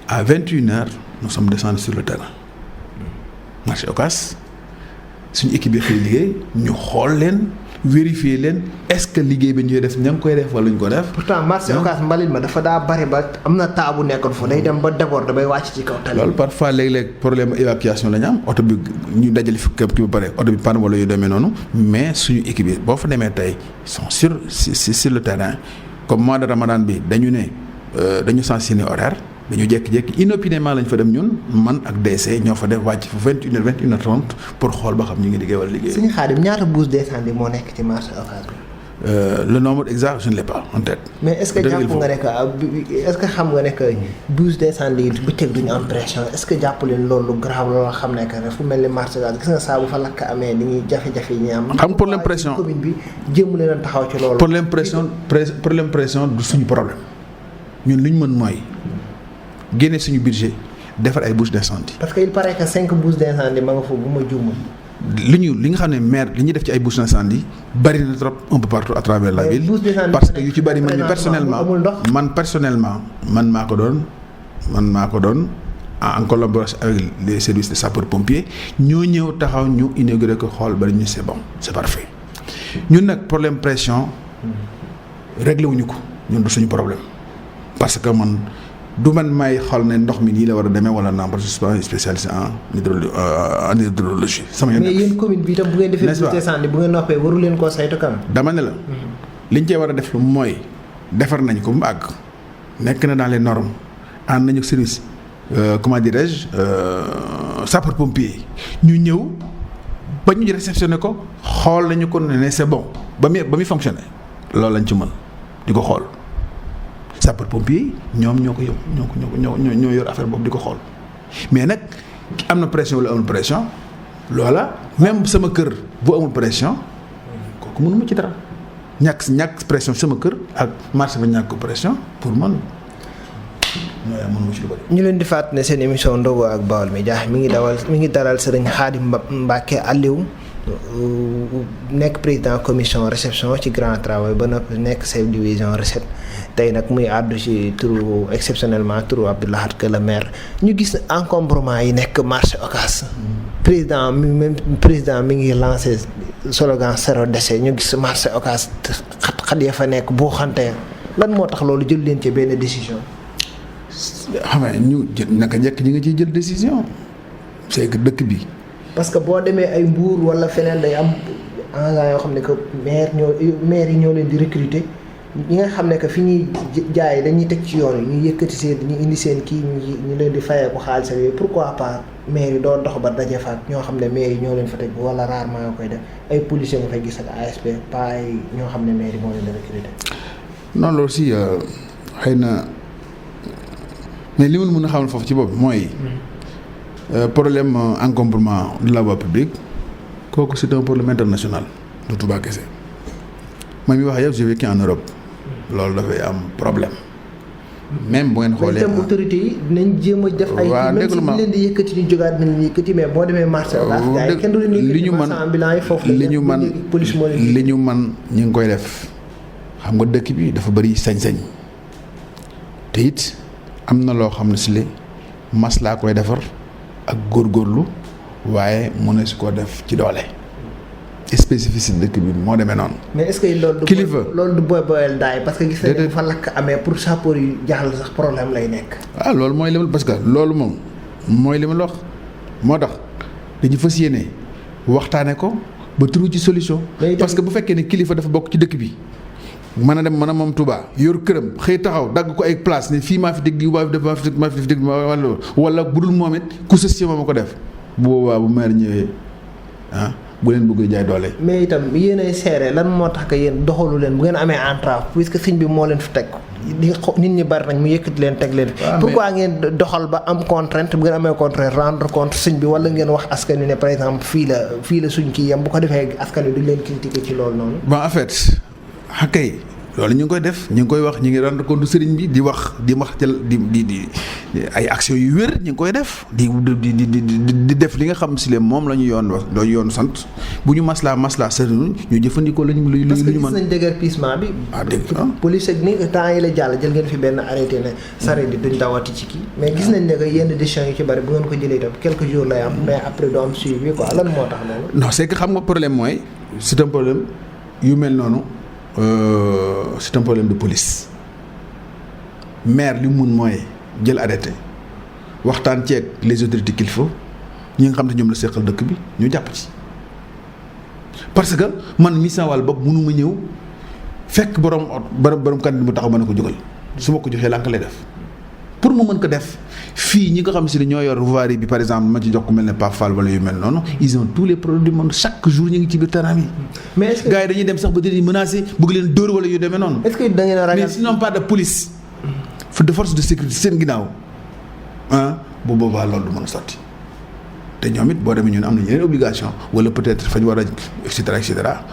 à 21h nous sommes descendus sur le terrain marché Ocass suñu équipe bi xëy liggéey ñu xool leen vérifier leen est-ce que liggéey bi ñuy def ña ngi koy def wala ñu ko def. pourtant marché Ocass mbalit ma dafa daa bari ba am na taa bu nekkoon fa day dem ba déborder bay wàcc ci kaw tali. loolu parfois léeg-léeg problème évacuation la ñu am oto bi ñu dajale fi képp ki ba pare oto bi panne wala yu demee noonu mais suñu équipe yi boo fa demee tey sont sur le terrain comme mois de Ramadan bi dañu ne dañu sensibiliser horaire. dañu jékki-jékki inopinément lañ fa dem ñun man ak DC ñoo fa def wàcc fa 21h pour xool ba xam ñu ngi liggéey wala liggéey. Sëñ Khadim ñaata bouche d'incendie moo nekk ci marché Ocass bi. Le nombre exact je ne l'ai pas en tête. mais est-ce que jàpp nga ne que est-ce que xam nga ne que bouche d'incendie yi bëccëg duñu am pression est-ce que jàpp leen loolu grave loolu xam ne que fu mel ni marché Ocass gis nga saa bu fa lakk amee ni ñuy jafe-jafe yi ñu am. xam problème pression commune bi jéem leen a taxaw ci loolu. problème pression du suñu problème ñun li ñu mën mooy. génne suñu budget defar ay bouches d'incendie. parce que il paraît que 5 bouches d'incendie ma nga foofu bu ma juumul. li nga xam ne maire li ñuy def ci ay bouches d'incendie bari na trop un peu partout à travers la ville. parce que yu ci bari man personnellement man maa ko doon en collaboration avec les services de sapeurs-pompiers ñoo ñëw taxaw ñu inauguré ko xool bari ñu c'est bon c'est parfait ñun nag problème pression réglé wuñu ko ñun du suñu problème parce que man. du man may xool ne ndox mi nii la war a demee wala non parce que je suis pas spécialiste en hydrologie sama yoon. mais yéen commune bi itam bu ngeen defee visite incendie bu ngeen noppee waru leen koo saytu kam. dama ne la. liñ cee war a def lu mooy defar nañ ko mu àgg nekk na dans les normes ànd nañu service comment dirais-je sapeur pompier ñu ñëw ba ñu réceptionné ko xool nañu ko ne c'est bon ba muy fonctionné loolu lañ ci mën di ko xool. sapeur pompier ñoom ñoo yor affaire boobu di ko xool mais nag am na pression wala amul pression loola même sama kër bu amul pression kooku mënuma ci dara ñàkk pression sama kër ak marché ba ñàkk pression pour man nooy mënuma ci lu bari. ñu leen di fàttali ne seen émission Ndogu ak Baol Médias mi ngi dalal Serigne Khadim Mbacké Aliou nekk président commission réception ci grand travail ba noppi nekk chef division recette tey nag muy àddu ci turu exceptionnellement turu Abdou Lahad Ka le maire ñu gis encombrement yi nekk marché Ocass président mi ngi lancé slogan zéro déchet ñu gis marché Ocass xat ya fa nekk boo xante lan moo tax loolu jël leen ci benn décision. xam nga ñu jël naka njëkk ñi nga ciy jël décision c'est que dëkk bi. parce que boo demee ay Mbour wala feneen day am engagement yoo xam ne que maire yi ñoo leen di recruter ñi nga xam ne que fi ñuy jaay dañuy teg ci yoon yi ñu yëkkati seen ñu indi seen kii ñu leen di fayee ko xaalis ak yooyu pourquoi pas maire yi doo dox ba daje fa ak ñoo xam ne maire yi ñoo leen fa teg wala rarement nga koy def ay policiers nga fay gis ak ASP pas ay ñoo xam ne maire yi moo leen di recruter. non loolu aussi xëy na mais li ma mën a xamal foofu ci bopp mooy. problème encombrement de la voie publique kooku c'est un problème international du Touba kese man mi wax yow j'ai vécu en Europe loolu dafay am problème même bu ngeen xoolee. itam autorités yi dinañ jéem a def ay. waaw déglu ma même si leen di yëkkati ñu jógaat nañ leen yëkkati mais boo demee marché Ocass kenn du leen yëkkati li ñu mën police moo leen li ñu mën ñu ngi koy def xam nga dëkk bi dafa bëri sañ-sañ te it am na loo xam ne si li mas laa koy defar. ak góorgóorlu waaye mën na si koo def ci doole spécificité dëkk bi moo demee noonu. mais est-ce que loolu. kilifa loolu du boyal daay parce que gis nañu fa lakk amee pour sapeur yu jaaxal sax problème lay nekk. ah loolu mooy li ma parce que loolu moom mooy li ma la wax moo tax dañu fas yéene waxtaane ko ba turu ci solution. parce que bu fekkee ne kilifa dafa bokk ci dëkk bi. mën a dem mën a moom Touba yor këram xëy taxaw dagg ko ay place ne fii maa fi dégg maa fi def wala bu dul moom it ku sës ci moom a ko def bu boobaa bu maire ñëwee bu leen bëgg jaay doole. mais itam yéen ay seere lan moo tax que yéen doxalu leen bu ngeen amee entrave puisque sëñ bi moo leen fi teg nit ñi bari nañ mu yëkkati leen teg leen. pourquoi ngeen doxal ba am contrainte bu ngeen amee contrainte rendre compte sëñ bi wala ngeen wax askan wi ne par exemple fii la suñ kii yam bu ko defee askan wi duñ leen critiquer ci loolu noonu. bon en fait. kay loolu ñu ngi koy def ñu ngi koy wax ñu ngi rendre compte sëriñ bi di wax di ay actions yu wér ñu ngi koy def di def li nga xam si leen moom la ñu yoon sant bu ñu maslaa sëriñ ñu jëfandikoo lu ñu mën. parce que gis nañ déguerpissement bi. police ak ni temps yi la jàll jël ngeen fi benn arrêté ne sareet yi duñ dawati ci kii mais gis nañ ne que yenn décisions yu ci bari bu ngeen ko jëlee itam quelques jours lay am mais après du am suivi quoi lan moo tax loolu. non c'est que xam nga problème mooy c'est un problème yu mel noonu. C'est un problème de police maire li mu mun mooy jël arrêté waxtaan ceeg les autorités qu'il faut ñi nga xam ne ñoom la seqal dëkk bi ñu jàpp ci parce que man mi sa wàll bopp mënu ma ñëw fekk borom kandidat bu taxaw ma ne ko jógal su ma ko joxee lànk lay def pour mu mën ko def fii ñi nga xam si ne ñoo yor voirie bi par exemple ma ci jox ku mel ne Pape Fall wala yu mel noonu ils ont tous les produits du monde chaque jour ñu ngi ci biir terrain bi. mais est-ce que gars yi dañuy dem sax ba dañuy menacer bëgg leen dóor wala yu demee noonu. est-ce que da ngeen a ragal mais sinon pas de police. de force de sécurité seen ginnaaw bu boobaa loolu du mën a sotti te ñoom it boo demee ñun am nañu yeneen obligation wala peut-être fañ war a et cetera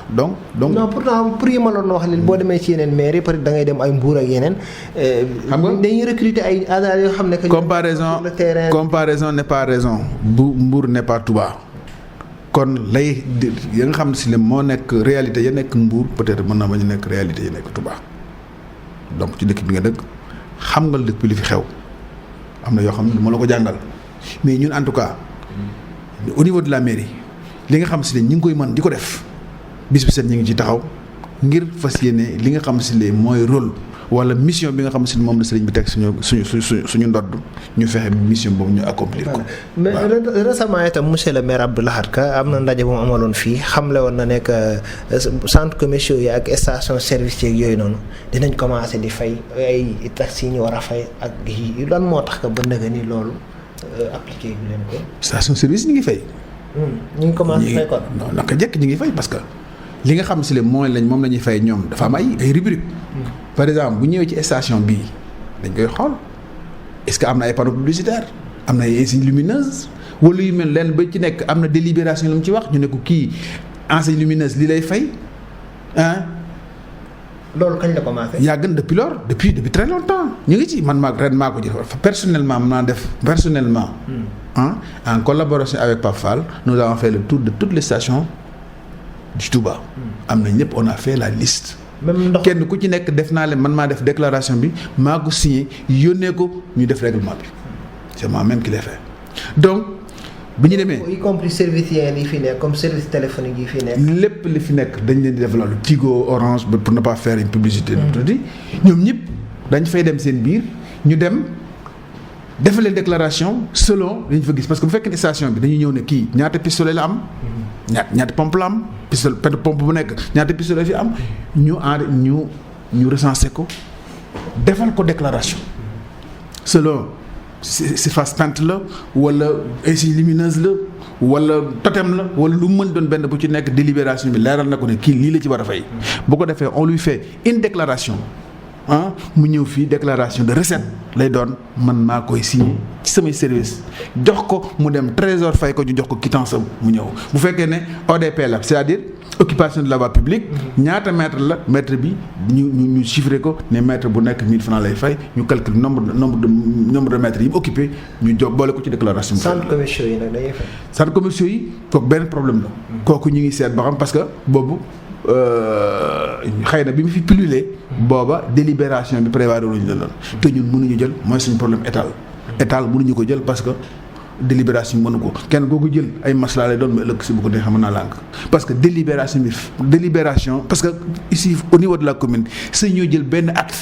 donc. non pourtant pour yi ma doon wax leen boo demee ci yeneen maire yi peut-être da ngay dem ay Mbour ak yeneen. xam nga dañuy recruter ay agents yoo xam ne. comparaison n'est pas raison. bu Mbour n'est pas Touba. kon lay ya nga xam si ne moo nekk réalité ya nekk Mbour peut-être mën na bañ a nekk réalité ya nekk Touba donc ci dëkk bi nga dëkk xam nga dëkk bi li fi xew am na yoo xam ne du ma la ko jàngal mais ñun en tout cas. au niveau de la mairie li nga xam si ne ñi ngi koy mën di ko def bis bi set ñu ngi ci taxaw ngir fas yéene li nga xam si ne mooy rôle wala mission bi nga xam ne moom la sëriñ bi teg suñu ndodd ñu fexe mission boobu ñu accomplir ko. mais récemment itam monsieur le maire Abdou Lahad Ka am na ndaje bu mu amaloon fii xamle woon na nekk centres commerciaux yi ak station service yeeg yooyu noonu dinañ commencé di fay ay taxes yi ñu war a fay ak yi lan moo tax ba nëgë ni loolu appliqué bi leen ko. station service ñu ngi fay. ñu ngi commencé fay kon. non naka jekk ñu ngi fay parce que li nga xam si le mooy lañ moom la ñuy fay ñoom dafa am ay rubrique. par exemple bu ñëwee ci station bii dañ koy xool est-ce que am na ay panneaux publicitaires am na ay enseignes lumineuses wala yu mel leen ba ci nekk am na délibération lu mu ci wax ñu ne ko kii enseigne lumineuse li lay fay ah. loolu kañ la commencé. yàgg na depuis très longtemps ñu ngi ci man maa ko jël personnellement mën naa def personnellement. En collaboration avec Pape Fall nous avons fait le tour de toutes les stations du Touba. am na ñëpp on a fait la liste. même ndox kenn ku ci nekk def naa leen man maa def déclaration bi maa ko signé yónnee ko ñu def règlement bi c'est moi-même qui l'ai fait donc bi ñu demee. y compris services yi fi nekk comme service téléphonique yi fi nekk. lépp li fi nekk dañ leen di def loolu Tigo Orange pour ne pas faire une publicité. ñoom ñëpp dañ fay dem seen biir ñu dem defal leen déclaration selon li ñu fa gis parce que bu fekkee station bi dañuy ñëw ne kii ñaata pistolet la am. ñaata pompe la am pistolet pompe bu nekk ñaata pistolet fi am ñu recensé ko defal ko déclaration selon surface peinte la wala insigne lumineuse la wala totem la wala lu mën doon benn bu ci nekk délibération bi leeral na ko ne kii lii la ci war a fay. bu ko defee on lui fait une déclaration mu ñëw fii déclaration de recette lay doon man maa koy signé ci samay service jox ko mu dem trésor fay ko ñu jox ko quittance am mu ñëw bu fekkee ne ODP la c'est-à-dire occupation de la voie publique ñaata mètre la mètre bi ñu chiffré ko ne mètre bu nekk 1000 francs lay fay ñu calcule nombre de mètres yi mu occupé ñu jox boole ko ci déclaration bi. centres commerciaux yi nag dañuy fay. centres commerciaux yi kooku benn problème la. kooku ñu ngi seet ba xam parce que boobu xëy na bi mu fi pilulé booba délibération bi prévoir luñu la loon te ñun mënuñu jël mooy suñu problème état mënuñu ko jël parce que délibération bi mënu ko kenn koo ko jël ay maslaa lay doon ma ëllëg si bu ko dee xam naa lànk parce que délibération parce que ici au niveau de la commune si ñoo jël benn acte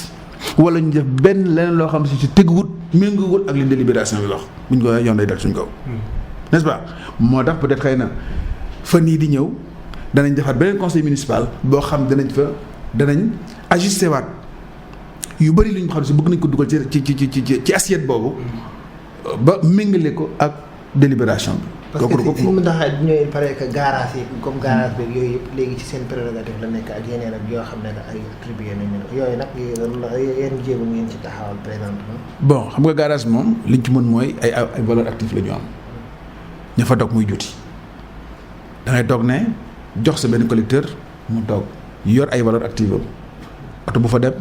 wala ñu def benn leneen loo xam si teguwut méngoowut ak li délibération bi wax buñ ko yoon day dal suñ kaw n'est-ce pas moo tax peut-être xëy na fan yii di ñëw danañ defaat beneen conseil municipal boo xam danañ ajusté waat yu bëri lu ñu xam si bëgg nañ ko dugal ci assiette boobu ba méngale ko ak délibération bi. parce que fi mu tax ñooy pare que garage yi comme garage beeg yooyu yëpp léegi ci seen prérogative la nekk ak yeneen ak yoo xam ne ay attribué nañu yooyu nag yéen jéego ngeen ci taxawal présentement. bon xam nga garage moom liñ ci mën mooy ay valeur active la ñu am ña fa toog muy juuti da ngay toog ne jox sa benn collecteur mu toog yor ay valeur active am oto bu fa dem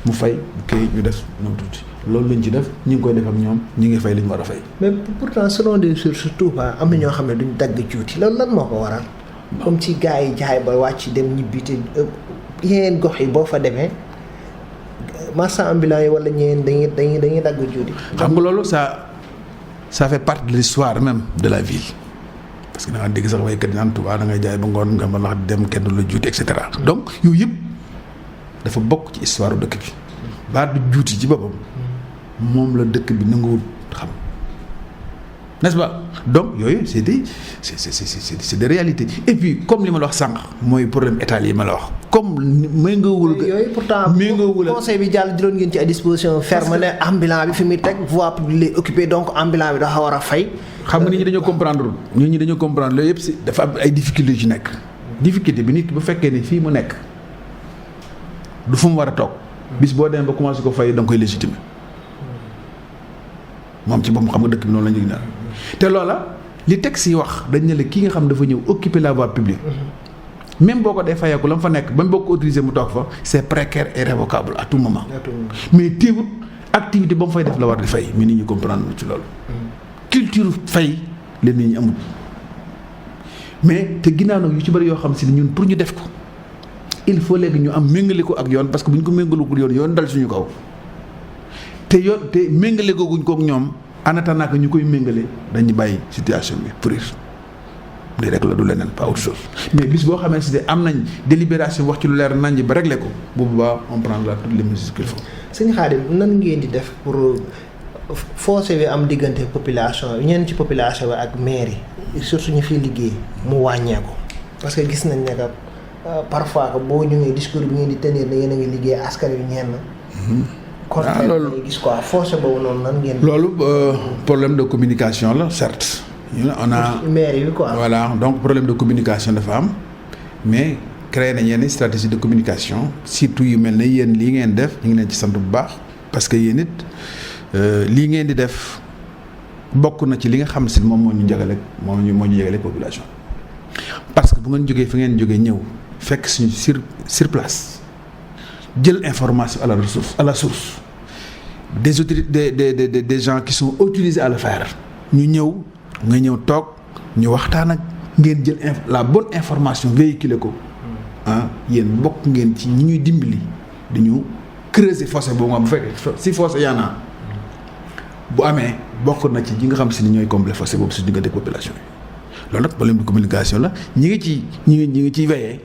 mu fay kii ñu def ñoom tuuti loolu lañ ci def ñu ngi koy def ak ñoom ñu ngi fay li ñu war a fay. mais pourtant selon des sources surtout am na ñoo xam ne duñ dagg juuti loolu lan moo ko waral. comme ci gars yi jaay ba wàcc dem ñibbi te yeneen gox yi boo fa demee marchand ambulant yi wala ñeneen dañuy dagg juuti. xam nga loolu ça fait partie de l'histoire même de la ville. parce que da nga dégg sax waykat yi naan Tuubaa da ngay jaay ba ngoon nga mën a dem kenn du la juuti et cetera. donc yooyu yëpp dafa bokk ci histoire dëkk bi baat bi juuti ci boppam moom la dëkk bi nanguwul xam n'est-ce pas donc yooyu c'est des réalités et puis comme li ma la wax sànq mooy problème état yi ma la wax comme méngoowul. yooyu pourtant conseil bi jàll jëloon ngeen ci ay disposition ferme ne ambulant bi fi muy teg voie publique lay occupé donc ambulant bi dafa war a fay. xam nga nit ñi dañoo comprendre loolu yëpp si dafa am ay difficultés yu ci nekk. difficulté bi nit bu fekkee ni fii mu nekk du fu mu war a toog. bis boo demee ba commencé ko fay da nga koy légitimer moom ci boppam xam nga dëkk bi noonu la ñu naan te loola li texte yi wax dañ ne la kii nga xam dafa ñëw occuper la voie publique. même boo ko dee fayeeku la mu fa nekk ba boo ko autorisé mu toog fa c'est précaire et révocable à tout moment. mais teewut activité ba mu fay def la war di fay mais nit ñi comprendre ci loolu. culture fay la nit ñi amul mais te ginnaaw nag yu ci bëri yoo xam si ne ñun pour ñu def ko il faut léegi ñu am méngale ko ak yoon parce que bu ñu ko méngalewul yoon dal suñu kaw te méngale googuñ ko ak ñoom en attendant que ñu koy méngale dañuy bàyyi situation bi pourrir lii rek la du leneen pas autre chose mais bis boo xamante ne am nañ délibération wax ci lu leer nañ ba réglé ko bu boobaa on prendra toutes les mesures qu'il faut. sëñ Khadim nan ngeen di def pour fossé bi am diggante population ñenn ci population bi ak mairie surtout ñu fiy liggéey mu wàññeeku parce que gis nañ ne que parfois que boo ñëwee discours bi ngeen di tenir ne yéen a ngi liggéey askan wi ñenn. contraire loolu gis quoi fossé boobu noonu nan ngeen. loolu problème de communication la certes. on a mairie bi quoi. voilà donc problème de communication dafa am mais créé nañ yenn stratégie de communication surtout yu mel ne yéen lii ngeen def ñu ngi leen ci sant bu baax parce que yéen it lii ngeen di def bokk na ci li nga xam si moom moo ñu jagale moo ñu jagale population parce que bu ngeen jógee fi ngeen jógee ñëw fekk suñu sur place jël information à la source des autorités des gens qui sont autorisés à le faire ñu ñëw nga ñëw toog ñu waxtaan ak ngeen jël la bonne information véhiculer ko yéen bokk ngeen ci ñi ñuy dimbali dañu creuser fossé boobu nga bu fekkee si fossé yaanaa bu amee bokk na ci ñi nga xam si ni ñooy combler fossé boobu si diggante population yi loolu nag problème de communication la ñi ngi ciy veillé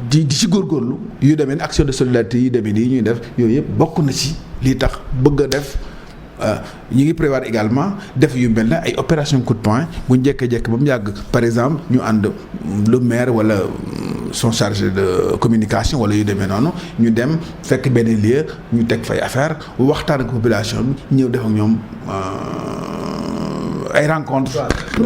di ci góorgóorlu yu demee ni action de solidarité yu demee nii ñuy def yooyu yëpp bokk na ci lii tax bëgg a def ñi ngi prévoir également def yu mel ne ay opération coup de poing bu ñu jékkee-jékk ba mu yàgg par exemple ñu ànd le maire wala son chargé de communication wala yu demee noonu ñu dem fekk benn lieu ñu teg fay affaire waxtaan ak population bi ñëw def ak ñoom ay rencontres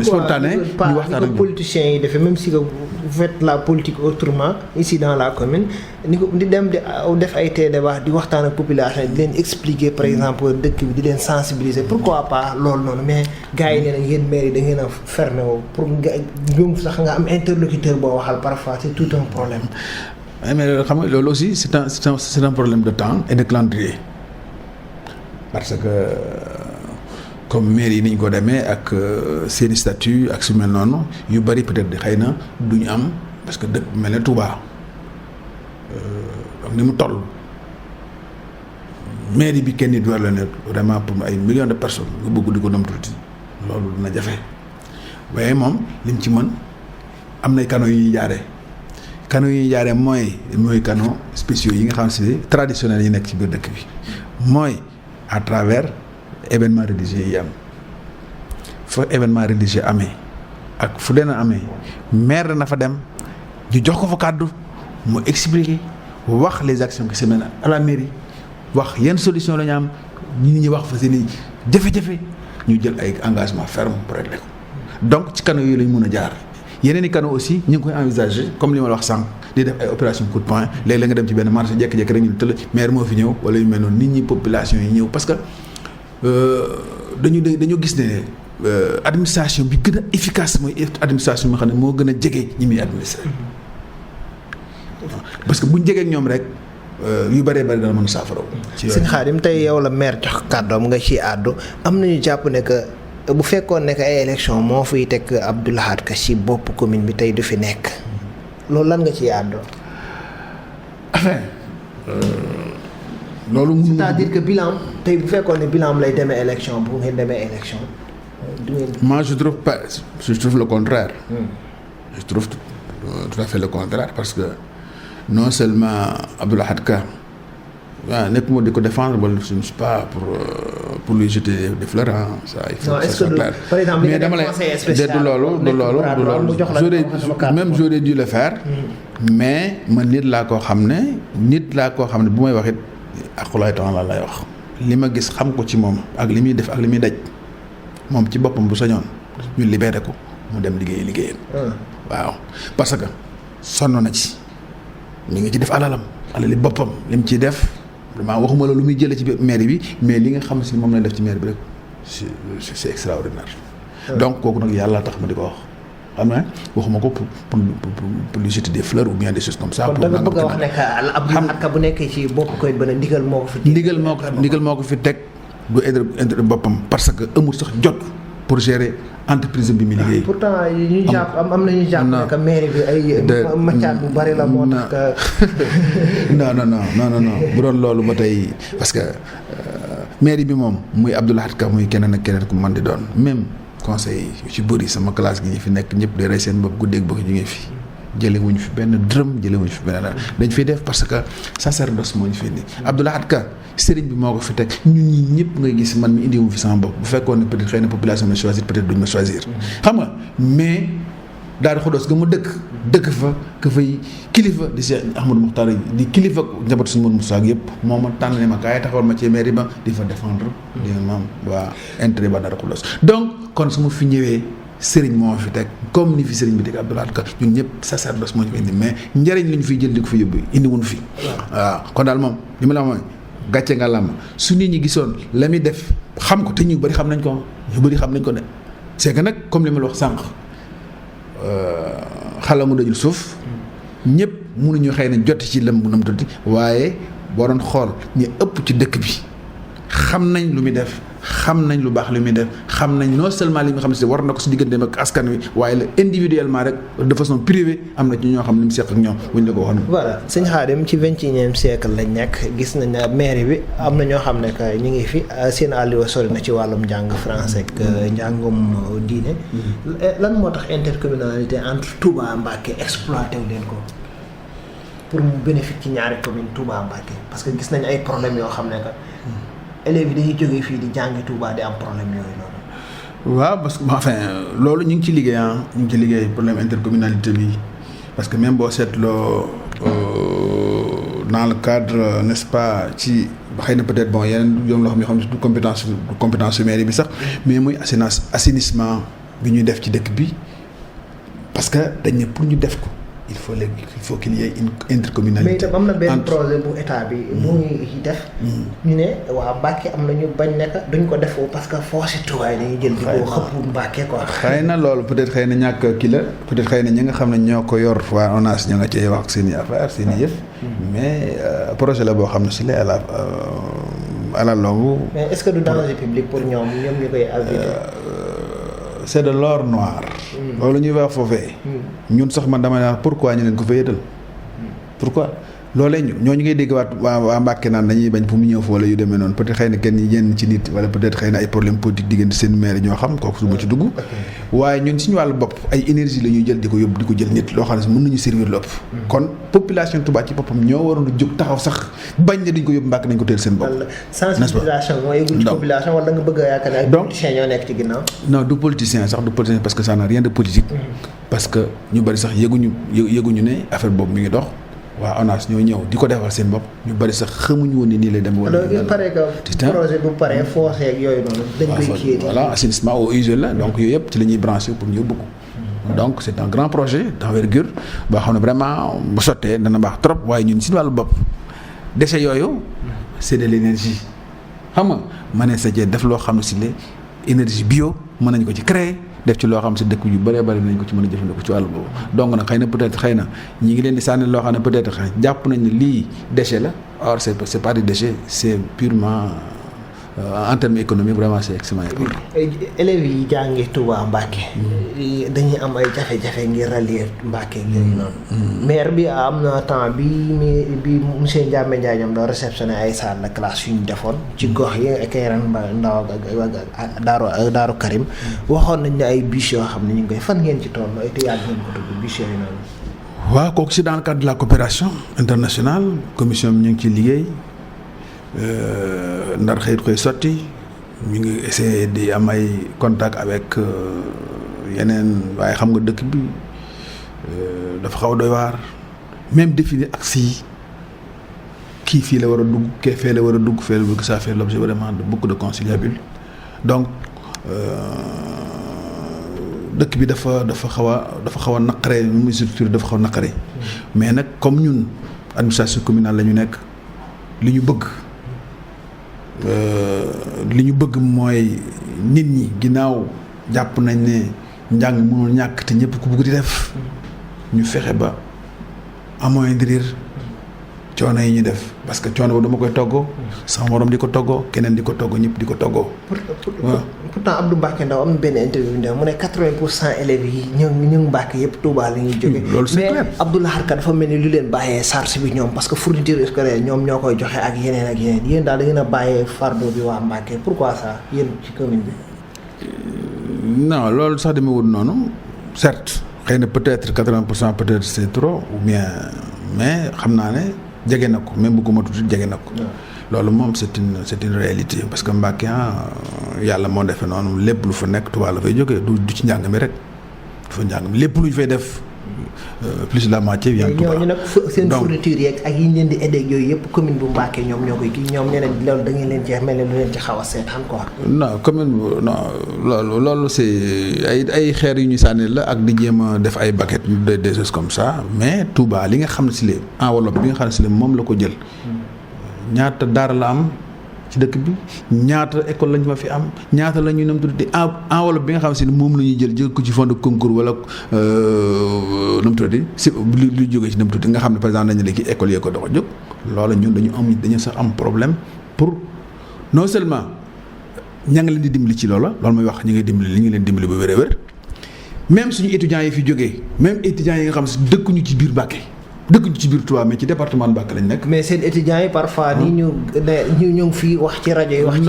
spontanées ñu waxtaan ak ñoom politiciens yi defee même si que vous faites la politique autrement ici dans la commune ni ko di dem di def ay débat di waxtaan ak population yi di leen expliquer par exemple dëkk bi di leen sensibiliser pourquoi pas loolu noonu mais gars yi nee na yéen maire yi da ngeen a fermé woo pour nga ñoom sax nga am interlocuteur boo waxal parfois c'est tout un problème. mais xam nga loolu aussi c'est un problème de temps et de calendrier parce que comme maire yi ni ñu ko demee ak seeni statut ak su mel noonu yu bari peut-être di xëy na du ñu am parce que dëkk mel ne Touba ak ni mu toll mairie bi kenn nit war la ne vraiment pour ay millions de personnes nga bëgg di ko nom tuuti loolu dina jafe waaye moom lim ci mën am nay canaux yu ñuy jaaree canaux yu ñuy jaaree mooy canaux spéciaux yi nga xam si traditionnels yi nekk ci biir dëkk bi mooy à travers événement religieux yi am fa événement religieux amee ak fu dee na amee maire na fa dem ñu jox ko fa kàddu mu expliquer wax les actions qui se mènent à la mairie wax yenn solution la ñu am ñi ñi wax fa seeni jafe-jafe ñu jël ay engagement ferme pour régler ko donc ci canaux yooyu lañ mën a jaar yeneen i canaux aussi ñu ngi koy envisager comme li ma la wax sànq di def ay opération coup de poing léegi la nga dem ci benn marché jékki-jékki rek ñu tëll maire moo fi ñëw wala yu mel noonu nit ñi population yi ñëw parce que dañu gis ne administration bi gën a efficace mooy administration bi nga xam ne moo gën a jege ñi muy administrer parce que buñ jegee ak ñoom rek yu bëree bëri dana mën a saafara. Sëñ Khadim tey yow la maire jox kàddoom nga ciy àddu am nañu jàpp ne que bu fekkoon ne que ay élection moo fiy teg Abdou Lahad Ka ci bopp commune bi tey du fi nekk loolu lan nga ciy àddu. enfin loolu mënu c'est-à-dire que bilan tey bu fekkoon ne bilan lay demee élection bu ngeen demee élection du ngeen. moi je trouve le contraire. je trouve tout à fait le contraire parce que non seulement Abdou Lahad Ka waaw nekk moo di ko défendre wala je ne suis pas pour lui jeter des fleurs ça il faut que ça soit clair mais dama lay du loolu j'aurais dû le faire mais man nit laa koo xam ne bu may wax it aqulaay taala lay wax li ma gis xam ko ci moom ak li muy def ak li muy daj moom ci boppam bu sañoon ñu libéré ko mu dem liggéeyam waaw parce que sonn na ci mi ngi ci def alali boppam li mu ciy def vraiment waxuma la lu muy jëlee ci mairie bi mais li nga xam si moom lañ def ci mairie bi rek c'est extraordinaire. donc kooku nag yàlla tax ma di ko wax xam nga waxuma ko pour lui jeter des fleurs ou bien des choses comme ça. pour da nga bëgg a wax ne que Abdou Lahad Ka bu nekkee ci bopp koy bëri ndigal moo ko fi. ndigal moo ko fi teg du intérêt boppam parce que amul sax jot pour gérer entreprise bi mu liggéey. pourtant ñu jàpp am na ñu jàpp ne que mairie bi ay. maccaat bu bari la moo tax que. non bu doon loolu ba tey parce que mairie bi moom muy Abdou Lahad Ka muy keneen ak keneen ku mën di doon même conseil yu ci bëri sama classe gi ñi fi nekk ñëpp di rey seen bopp guddeeg bëgg ñu ngi fi jële wuñu fi benn dërëm jële wuñu fi benn dara dañ fiy def parce que sacerdoce moo ñu fi indi Abdou Lahad Ka sëriñ bi moo ko fi teg ñun ñi ñëpp ngay gis man mi indiwu fi sama bopp bu fekkoon ne peut-être xëy na population ma choisir peut-être duñ ma choisir xam nga mais Daaru Xudoos ga mu dëkk fa ka fay kilifa di Cheikh Ahmadou Mokhtar di kilifa njabootu suñu Modou Moussa yëpp moo ma tànn ne ma kaay taxawal ma ci mairie ba di fa défendre di maam waa intérêt ba Daaru Xudoos donc kon su ma fi ñëwee sëriñ moo fi teg comme ni fi sëriñ bi teg Abdou Lahad Ka ñun ñëpp sacerdoce moo ñu fi indi mais njëriñ li ñu fiy jël di ko fi yóbbu indi wuñu fi waaw kon daal moom li ma la mooy gàcce nga làmb su nit ñi gisoon la muy def xam ko te ñu bëri xam nañ ko de c'est que nag comme li ma la wax sànq xala mu dajul suuf ñëpp mënuñu xëy na jot ci lëm bu nam tuuti waaye boo doon xool ñu ëpp ci dëkk bi xam nañ lu muy def xam nañ lu baax lu muy def xam nañ non seulement li nga xam ne war na ko si digganteem ak askan wi waaye la individuellement rek de façon privée am na ci ñoo xam ne mu seq ak ñoom buñ la ko waxoon. voilà sëñ Khadim ci 21e siècle lañ nekk gis nañ ne mairie bi am na ñoo xam ne que ñu ngi fi seen àlliwa sori na ci wàllum njàng français ak njàngum diine. lan moo tax intercommunalité entre Touba Mbacké exploité wu leen ko pour mu bénéfice ci ñaari commune Touba Mbacké parce que gis nañ ay problèmes yoo xam ne que. élèves yi dañuy jógee fii di jàngi Touba di am problème yooyu noonu. waaw parce que enfin loolu ñu ngi ci liggéey problème intercommunalité bi parce que même boo seetloo dans le cadre n'est-ce pas ci xëy na peut-être bon yeneen yoon loo xam ne du compétence mairie bi sax mais muy assainissement bi ñuy def ci dëkk bi parce que dañ ne pour ñu def ko il faut qu'il y ait une intercommunalité. mais itam am na benn projet bu état bi. bu muy def. ñu ne waa Mbacké am na ñu bañ nekk duñ ko def parce que force tuwaay dañuy jël. di ko xëpp Mbacké quoi. xëy na loolu peut-être xëy na ñàkk kii la peut-être xëy na ñi nga xam ne ñoo ko yor waa ONAS ñoo nga cee wax ak seen i affaire seen i yëf. mais projet la boo xam ne si la à la longue. mais est-ce que du danger public pour ñoom ñu koy auditer. c'est de l'or noir. loolu ñuy wax foofee. ñun sax man dama naan pourquoi ñu leen ko fa yëtal. pourquoi loolee ñooñu ngay dégg waa Mbacké naan dañuy bañ pour mu ñëw fa wala yu demee noonu peut-être xëy na kenn yenn ci nit wala peut-être xëy na ay problème politique diggante seen maire ñoo xam kooku su ma ci dugg. waaye ñun suñu wàllu bopp ay énergie la ñuy jël di ko yóbbu di ko jël nit loo xam ne mën nañu servir lépp. kon population Touba ci boppam ñoo waroon a jóg taxaw sax bañ ne duñ ko yóbbu Mbacké nañ ko teel seen bopp. sensibilisation moo yëgul ci population wala nga bëgg a yaakaar ne ay politiciens ñoo nekk ci ginnaaw. non du politicien sax du politicien parce que ça n'a rien de politique. parce que ñu bari sax yëguñu ne affaire boobu mi ngi dox. waa ONAS ñoo ñëw di ko defal seen bopp ñu bari sax xamuñu woon ni nii lay dem. wala il paraît que projet bu paree fossé ak yooyu noonu. dañ koy kii voilà assainissement eau usée la donc yooyu yëpp ci la ñuy branché pour ñu yóbbu ko. donc c'est un grand projet d'envergure boo xam ne vraiment bu sottee dana baax trop waaye ñun si wàllu bopp déchets yooyu c'est de l'énergie xam nga ma ne sa jee def loo xam ne si énergie bio mën nañu ko ci créer. def ci loo xam si dëkk yu bëree bëri nañ ko ci mën a jëfandikoo ci wàllu boobu donc nag xëy na peut-être xëy na ñi ngi leen di sànni loo xam ne peut-être xëy jàpp nañ ne lii déchet la or c'est pas des déchets c'est purement en termes économiques vraiment c'est extrêmement important. élèves yi jàngi Touba Mbacké dañuy am ay jafe-jafe ngir rallier Mbacké yooyu noonu. maire bi am na temps bi monsieur Ndiamé Ndiaye ñoom doon réceptionné ay salle de classe yu ñu defoon ci gox yi ak ay ren ndaw ak Daaru Karim waxoon nañ ne ay bus yoo xam ne ñu ngi koy fan ngeen ci toll ay te yàgg ngeen ko tudd bus yooyu noonu. waaw kooku si dans le cadre de la coopération internationale commission bi ñu ngi ciy liggéey. ndar xëyit koy sotti ñu ngi essayer di am ay contact avec yeneen waaye xam nga dëkk bi dafa xaw doy waar même définir axe yi kii fii la war a dugg kee fee la war a dugg fee la bëgg ça fait l'objet vraiment de beaucoup de conciliabule donc dëkk bi dafa xaw a naqaree muy structure dafa xaw a naqaree mais nag comme ñun administration communale la ñu nekk li ñu bëgg mooy nit ñi ginnaaw jàpp nañ ne njàng mënul ñàkk te ñëpp ku bëgg di def ñu fexe ba amoindrir coono yi ñu def parce que coono boobu dama koy toggoo sama morom di ko toggoo keneen di ko toggoo ñëpp di ko toggoo. pourtant Abdou Mbacké Ndao am na benn interview mu ne 80% élèves yi ñu Mbacké yëpp Touba la ñuy jóge loolu c'est clair mais Abdou Lahad Ka dafa mel ni lu leen bàyyee charge bi ñoom parce que fourniture scolaire ñoom ñoo koy joxe ak yeneen yéen daal da ngeen a bàyyee fardeau bi waa Mbacké pourquoi ça yéen ci commune bi. non loolu sax demee wut noonu certes xëy na peut-être 80% peut-être c'est trop ou bien mais xam naa ne jege na ko même bu ko matut jege na ko. loolu moom c'est une réalité parce que Mbacké yàlla moo defee noonu lépp lu fa nekk Touba la fay jógee du ci njàng mi rek du fa njàng mi lépp lu ñu fay def plus de la moitié vient Touba. ñooñu nag seen fourniture yeeg ak yi ñu leen di aider ak yooyu yëpp commune bu Mbacké ñoom ñoo koy kii ñoom ñeneen loolu da ngeen leen ci mel ne lu leen ci xaw a seetaan quoi. non commune non loolu c'est ay xeer yu ñu sànni la ak di jéem a def ay baquettes des choses comme ça mais Touba li nga xam ne si le enveloppe bi nga xam ne si le moom la ko jël. ñaata daara la am ci dëkk bi ñaata école lañ ma fi am ñaata la ñuy nam tuddati enveloppe bi nga xam si ne moom la ñuy jël ko ci fond de concours wala nam tuddati si lu jógee ci nam tuddati nga xam ne par exemple dañu léegi école yee ko dox a jóg loolu ñun dañu sax am problème pour non seulement ña ngi leen di dimbali ci loola loolu mooy wax ñi ngi leen dimbali ba wér a wér même suñu étudiants yi fi jógee même étudiants yi nga xam si dëkkuñu ci biir Mbacké dëkk ci biir Touba mais ci département de Mbacké lañ nekk. mais seen étudiants yi parfois ni ñu ngi fii wax ci rajo yi. wax ci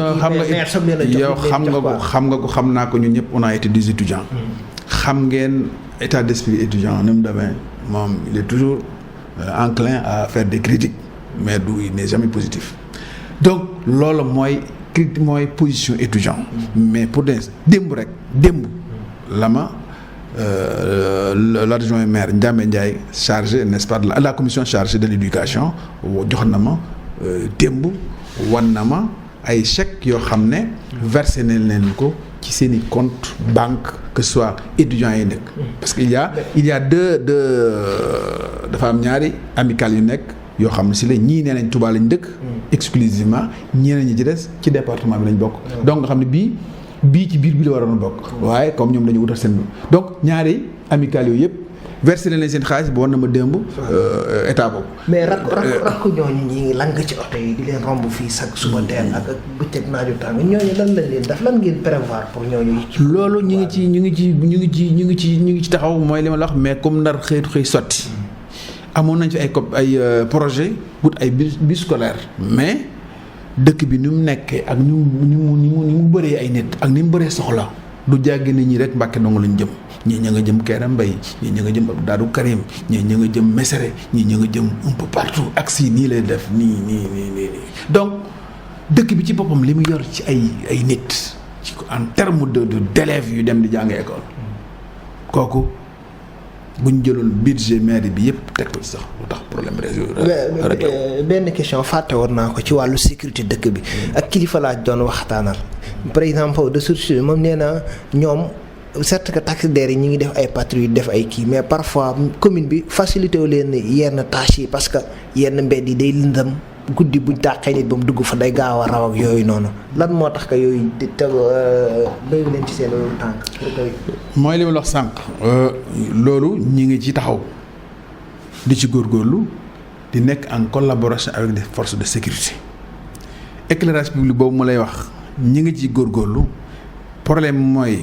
xam naa ko ñun ñëpp on a été des étudiants. xam ngeen état d'esprit étudiant ni mu demee moom il est toujours enclin à faire des critiques mais il n'est jamais positif donc loolu mooy position étudiant. mais pour démb la ma. L'adjoint maire Ndiamé Ndiaye chargé n'est-ce pas de la commission chargée de l'éducation jox na ma démb wan na ma ay chèques yoo xam ne versé nañ leen ko ci seen i compte banque que ce soit étudiants yi nekk parce que il y a deux dafa am ñaari amicales yu nekk yoo xam ne si la ñii nee nañ Touba lañ dëkk exclusivement ñeneen ñi ci des ci département bi lañ bokk donc nga xam ne bii ci biir bi la waroon a bokk waaye comme ñoom dañu wutal seen donc ñaari amicales yooyu yëpp versé nañ leen seen xaalis bu war na ma démb état boobu. mais rakku ñooñu ñi ngi lang ci oto yi di leen romb fii chaque suba teel ak bëccëg naaju tàng ñooñu lan lañ leen def lan ngeen prévoir pour ñooñu. loolu ñu ngi ci taxaw mooy li ma la wax mais comme ndar xëy sotti amoon nañ fi ay projet wut ay bus scolaire mais. dëkk bi ni mu nekkee ak ni mu bëree ay nit ak ni mu bëree soxla du jàggi nit ñi rek Mbacké dong lañ jëm ñii ña nga jëm Kéré Mbaye ñii ña nga jëm Abdou Karim ñii ña nga jëm Mesere ñii ña nga jëm un peu partout ak si nii lay def nii donc dëkk bi ci boppam li mu yor ci ay nit ci en terme d'élèves yu dem di jàng école kooku buñ jëloon budget mairie bi yëpp teg ko ci sax lu tax problème réseau. benn question fàtte woon naa ko ci wàllu sécurité dëkk bi ak kilifa laaj doon waxtaanal par exemple de source moom nee na ñoom certes que taxiderries yi ñi ngi def ay patrouilles def ay kii mais parfois commune bi facilité wu leen yenn tâches yi parce que yenn mbedd yi day lëndëm guddi buñ tàqee nit ba mu dugg fa day gaaw a raw ak yooyu noonu lan moo tax que yooyu di teg béyu leen ci seen tànk. mooy li ma la wax sànq loolu ñi ngi ci taxaw di ci góorgóorlu di nekk en collaboration avec des forces de sécurité éclairage public boobu ma lay wax ñi ngi ci góorgóorlu problème mooy.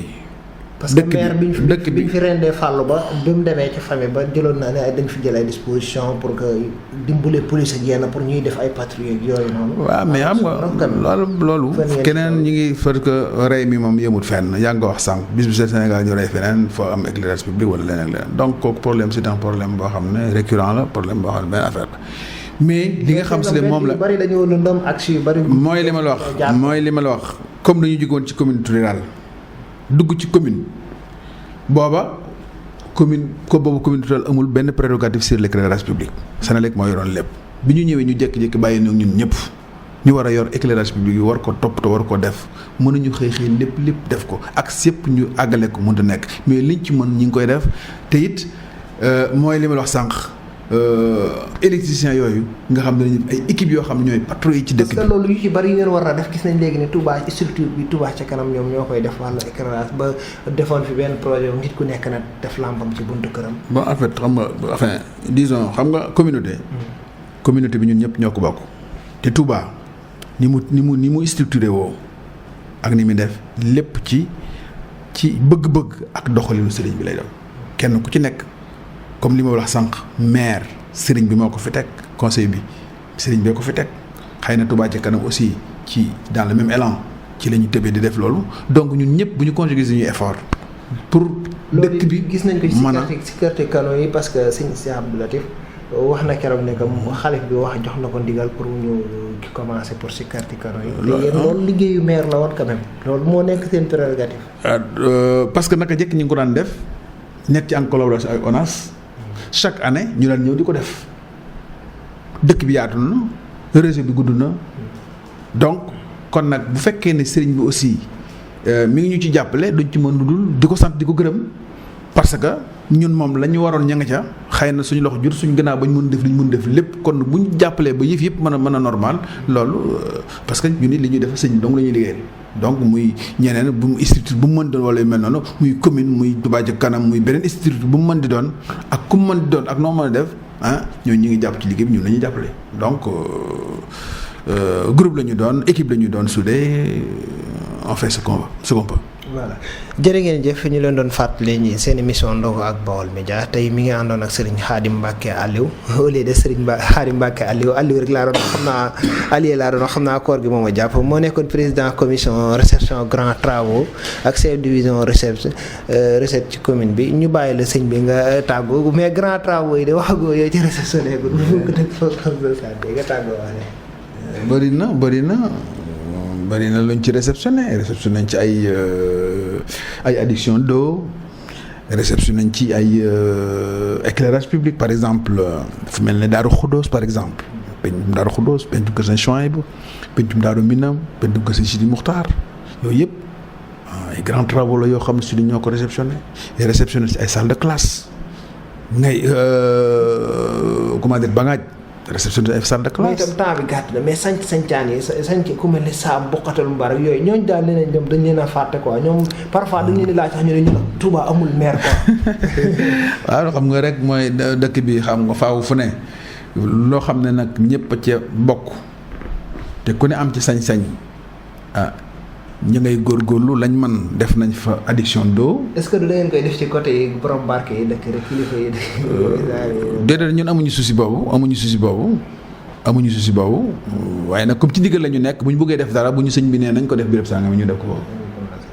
parce que maire bi ñu fi rendee fàllu ba bi mu demee ci famille ba jëloon na ne dañ fi jël ay disposition pour que dimbale police ak yenn pour ñuy def ay patrouille ak yooyu noonu. waaw mais xam nga loolu keneen ñi ngi parce que rey mi moom yemut fenn yaa ngi ko wax sànq bis bu Sénégal ñu rey feneen foo am éclairage public wala leneen ak leneen donc kooku problème c'est un problème boo xam ne récurrent la problème boo xam ne benn affaire la mais li nga xam si ne moom la bari dañoo lëndëm ak yu bari. mooy li ma la wax comme dañu jógoon ci commune rurale dugg ci commune booba commune rurale amul benn prérogative sur l'éclairage public Senelec moo yoroon lépp bi ñu ñëwee ñu jékki-jékki bàyyi ñun ñëpp ñu war a yor éclairage public yi war ko toppatoo war ko def mënuñu xëy lépp def ko ak yëpp ñu àggale ko mënut a nekk mais liñ ci mën ñi ngi koy def te it mooy li ma la wax sànq électriciens yooyu nga xam ne ay équipes yoo xam ne ñooy patrouille ci dëkk bi. parce que loolu yu ci bari yu ngeen war a def gis nañ léegi ne Touba structure bi Touba ca kanam ñoom ñoo koy def wàllu éclairage ba defoon fi benn projet nit ku nekk na def lampam ci buntu këram. bon en fait xam nga disons xam nga communauté bi ñun ñëpp ñoo ko bokk te Touba ni mu structuré woo ak ni mu def lépp ci bëgg-bëgg ak doxalinu sëriñ bi lay doon kenn ku ci nekk. comme li ma wax sànq maire sëriñ bi moo ko fi teg conseil bi sëriñ bee ko fi teg xëy na Touba ca kanam aussi ci dans le même élan ci la ñu tëbee di def loolu donc ñun ñëpp bu ñu conjuguer suñuy effort pour dëkk bi gis nañ ko ci mën a sécurité canaux yi parce que sëñ Cheikh Abdou Latif wax na keroog ne que xalif bi jox na ko ndigal pour ñu commencer pour sécurité canaux yi. loolu liggéeyu maire la woon quand même. loolu moo nekk seen prérogative. parce que naka jekk ñu ngi ko daan def nekk ci en collaboration ak ONAS chaque année ñu daan ñëw di ko def dëkk bi yaatu na réseau bi gudd na donc kon nag bu fekkee ne sëriñ bi aussi mi ngi ñu ci jàppale duñ ci mën lu dul di ko sant di ko gërëm parce que ñun moom la ñu waroon ña nga ca xëy na suñu loxo jur suñu gannaaw ba ñu mën def li ñu mën def lépp kon bu ñu jàppalee ba yëf yëpp mën a normal loolu parce que ñun it li ñuy def sëñ donc la ñuy liggéeyal donc muy ñeneen bu mu structure bu mu mën di doon wala yu mel noonu muy commune muy Touba Ca Kanam muy beneen structure bu mu mën di doon ak ku mu mën di doon ak noo mën a def ñooñu ñu ngi jàpp ci liggéey bi ñun la ñuy jàppale donc groupe la ñu doon équipe la ñu doon soudé on fait ce qu'on peut. voilà jërë ngeen jëf ñu leen doon fàttali ñi seen émission Ndogu ak Baol Média tey mi ngi àndoon ak Serigne Khadim Mbacké Aliou au lieu de Serigne Khadim Mbacké Aliou rek laa doon xam naa Aliou laa doon xam naa koor gi moom a jàpp moo nekkoon président commission réception grand travaux ak chef division recette ci commune bi ñu bàyyi la sëñ bi nga tàggoo mais grand travaux yi de waxagoo yow ci réceptionné gu ko def foofu nga tàggoo wax ne bëri na luñ ci réceptionné nañ ci ay adduction d'eau réceptionné nañ ci ay éclairage public par exemple fu mel ne Daaru Khoudoss par exemple pencum Daaru Khoudoss pencum Kër Sëñ Chouaïbou pencum Daaru Minam pencum Kër Sëñ Sidi Muxtaar yooyu yëpp ay grands travaux la yoo xam ne si ñoo ko réceptionné ci ay salle de classe ngay comment dire Bangaaj réception ay salle de classe. mais itam temps bi gàtt na mais sancaan yi sanc ku mel ne Saam Bokkatal Mbar yooyu ñooñu daal nee nañ ñoom dañ leen a fàtte quoi ñoom parfois dañ leen di laaj sax ñu ne ñu Touba amul maire quoi. waaw xam nga rek mooy dëkk bi xam nga faaw fu ne loo xam ne nag ñëpp a ca bokk te ku ne am ci sañ-sañ ñu ngay góorgóorlu lañ man def nañ fa adduction d'eau. est-ce que du da ngeen koy def ci côté yi borom barke yi dëkk rek kilifa yi déedéet ñun amuñu souci boobu waaye nag comme ci ndigal la ñu nekk bu ñu bëggee def dara bu ñu sëñ bi nee nañ ko def béréb sangam ñu def ko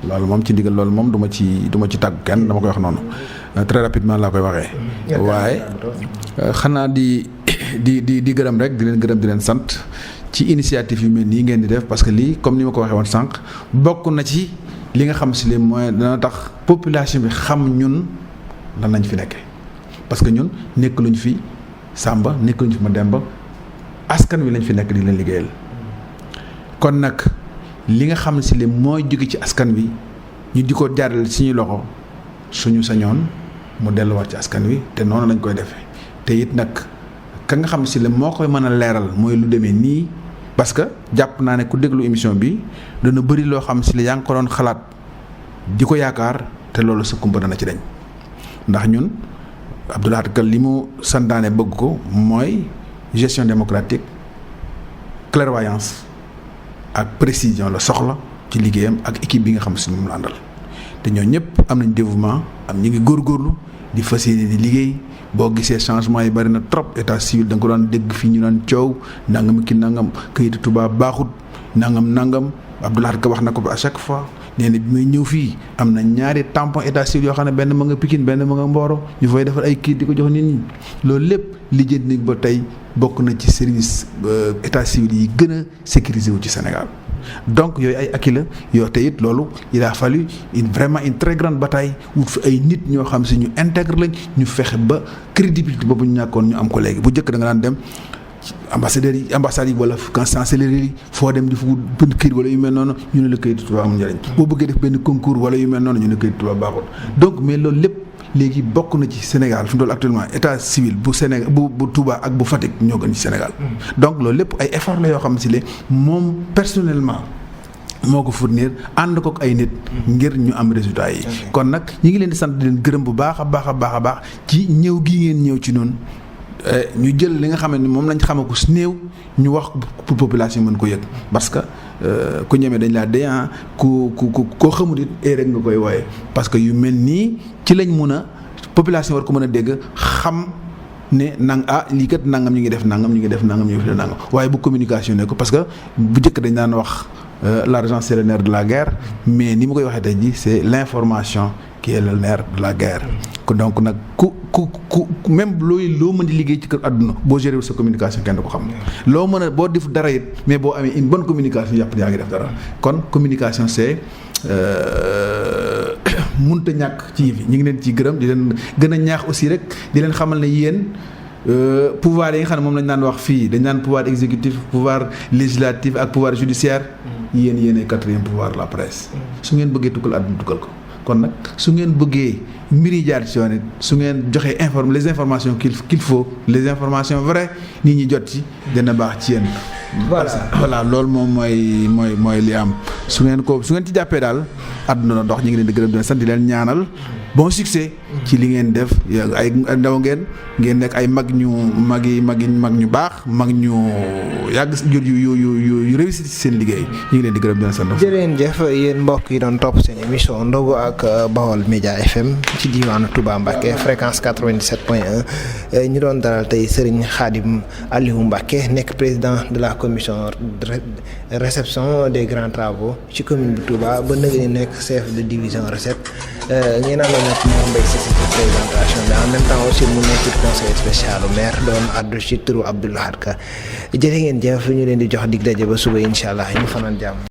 loolu moom ci ndigal loolu moom du ma ci tàggu kenn dama koy wax noonu très rapidement laa koy waxee. waaye xanaa di gërëm rek di leen sant. ci initiative yu mel nii ngeen di def parce que lii comme ni ma ko waxee woon sànq bokk na ci li nga xam si li mooy dana tax population bi xam ñun lan lañ fi nekkee parce que ñun nekk luñ fi Samba nekk luñ fi Mademba askan wi lañ fi nekk di leen liggéeyal kon nag li nga xam si li mooy jóge ci askan wi ñu di ko jaarale suñuy loxo suñu sañoon mu delluwaat ci askan wi te noonu lañ koy defee te it nag ka nga xam si li moo koy mën a leeral mooy lu demee nii. parce que jàpp naa ne ku déglu émission bi dana bëri loo xam si li yaa ngi ko doon xalaat di ko yaakaar te loolu sa kumpa dana ci dañ ndax ñun Abdou Lahad Ka li mu santaane bëgg ko mooy gestion démocratique clairvoyance ak précision la soxla ci liggéeyam ak équipe bi nga xam si moom la àndal te ñoo ñëpp am nañ dévouement am ñu ngi góorgóorlu di fas yéene di liggéey boo gisee changement yi bari na trop état civil da nga ko daan dégg fii ñu daan coow nangam ki nangam këyitu tubaab baaxut nangam Abdou Lahad Ka wax na ko ba à chaque fois nee na bi may ñëw fii am na ñaari tampon état civil yoo xam ne benn ma nga Pikine benn ma nga Mboro ñu fay defar ay kayit di ko jox nit ñi loolu lépp lijjanti nañ ba tey bokk na ci service état civil yi gën a sécurisé wu ci Sénégal. donc yooyu ay acquis la yoo te it loolu il a fallu vraiment une très grande bataille wut fi ay nit ñoo xam si ñu intègre lañ ñu fexe ba crédibilité boobu ñu ñàkkoon ñu am ko léegi bu njëkk da nga daan dem ambassades yi wala chancellerie yi foo dem di fu bind këyit wala yu mel noonu ñu ne la këyit tubaab amul njëriñ boo bëggee def benn concours wala yu mel noonu ñu ne këyit tubaab baaxul donc mais loolu lépp léegi bokk na ci Sénégal fi mu toll actuellement état civil bu Sénégal bu Touba ak bu Fatick ñoo gën ci Sénégal donc loolu lépp ay effort la yoo xam si ne moom personnellement moo ko fournir ànd ko ak ay nit ngir ñu am résultat yi kon nag ñi ngi leen di sant di leen gërëm bu baax a baax ci ñëw gi ngeen ñëw ci noonu ñu jël li nga xam ne moom lañ xamaku si néew ñu wax pour population mën ko yëg parce que ku ñemee dañ laa dee ku koo xamul it rek nga koy wooye parce que yu mel nii ci lañ mun a population war ko mën a dégg xam ne lii kat nangam ñu ngi def nangam ñu ngi def nangam waaye bu communication ne ko parce que bu njëkk dañ daan wax l'argent c'est le nerf de la guerre mais ni ma koy waxee tey jii c'est l'information qui est le nerf de la guerre. Donc nag ku même loo mën di liggéey ci kër àdduna boo géré sa communication kenn du ko xam. loo mën a boo def dara it mais boo amee une bonne communication yàpp yaa ngi def dara kon communication c'est munta ñàkk ci yi ñu ngi leen ciy gërëm di leen gën a ñaax aussi rek di leen xamal ne yéen pouvoir yi nga xam ne moom lañ naan wax fii dañ naan pouvoir exécutif pouvoir législatif ak pouvoir judiciaire yéen yéenay quatrième pouvoir la presse su ngeen bëggee tukkal àdduna tukkal ko kon nag su ngeen bëggee mbir yi jaar ci yoon it su ngeen joxee les informations qu'il faut les informations vraies nit ñi jot ci dina baax ci yéen. voilà loolu moom mooy li am su ngeen ci jàppee daal àdduna na dox ñu ngi leen di gërëm di leen sant di leen ñaanal bon succès ci li ngeen def ay ndaw ngeen nekk ay mag ñu baax mag ñu yàgg yu réussir ci seen liggéey ñu ngi leen di gërëm di leen sant. jërëjëf yéen mbokk yi doon topp seen émission ndogu ak Baol Média FM ci diwaanu Touba Mbacké fréquence 97.1 ñu doon dalal tey Serigne Khadim Aliou Mbacké nekk président de la commission de réception des grands travaux ci commune bu Touba ba nëgë ni nekk chef de division recette ngeen àndoon ak Mor Mbaye Cissé ci présentation bi en même temps aussi mu nekk conseiller spécial maire doon addu ci turu Abdou Lahad Ka jërë ngeen jëf ñu leen di jox dig daje ba suba incha allah ñu fanaan jàmm.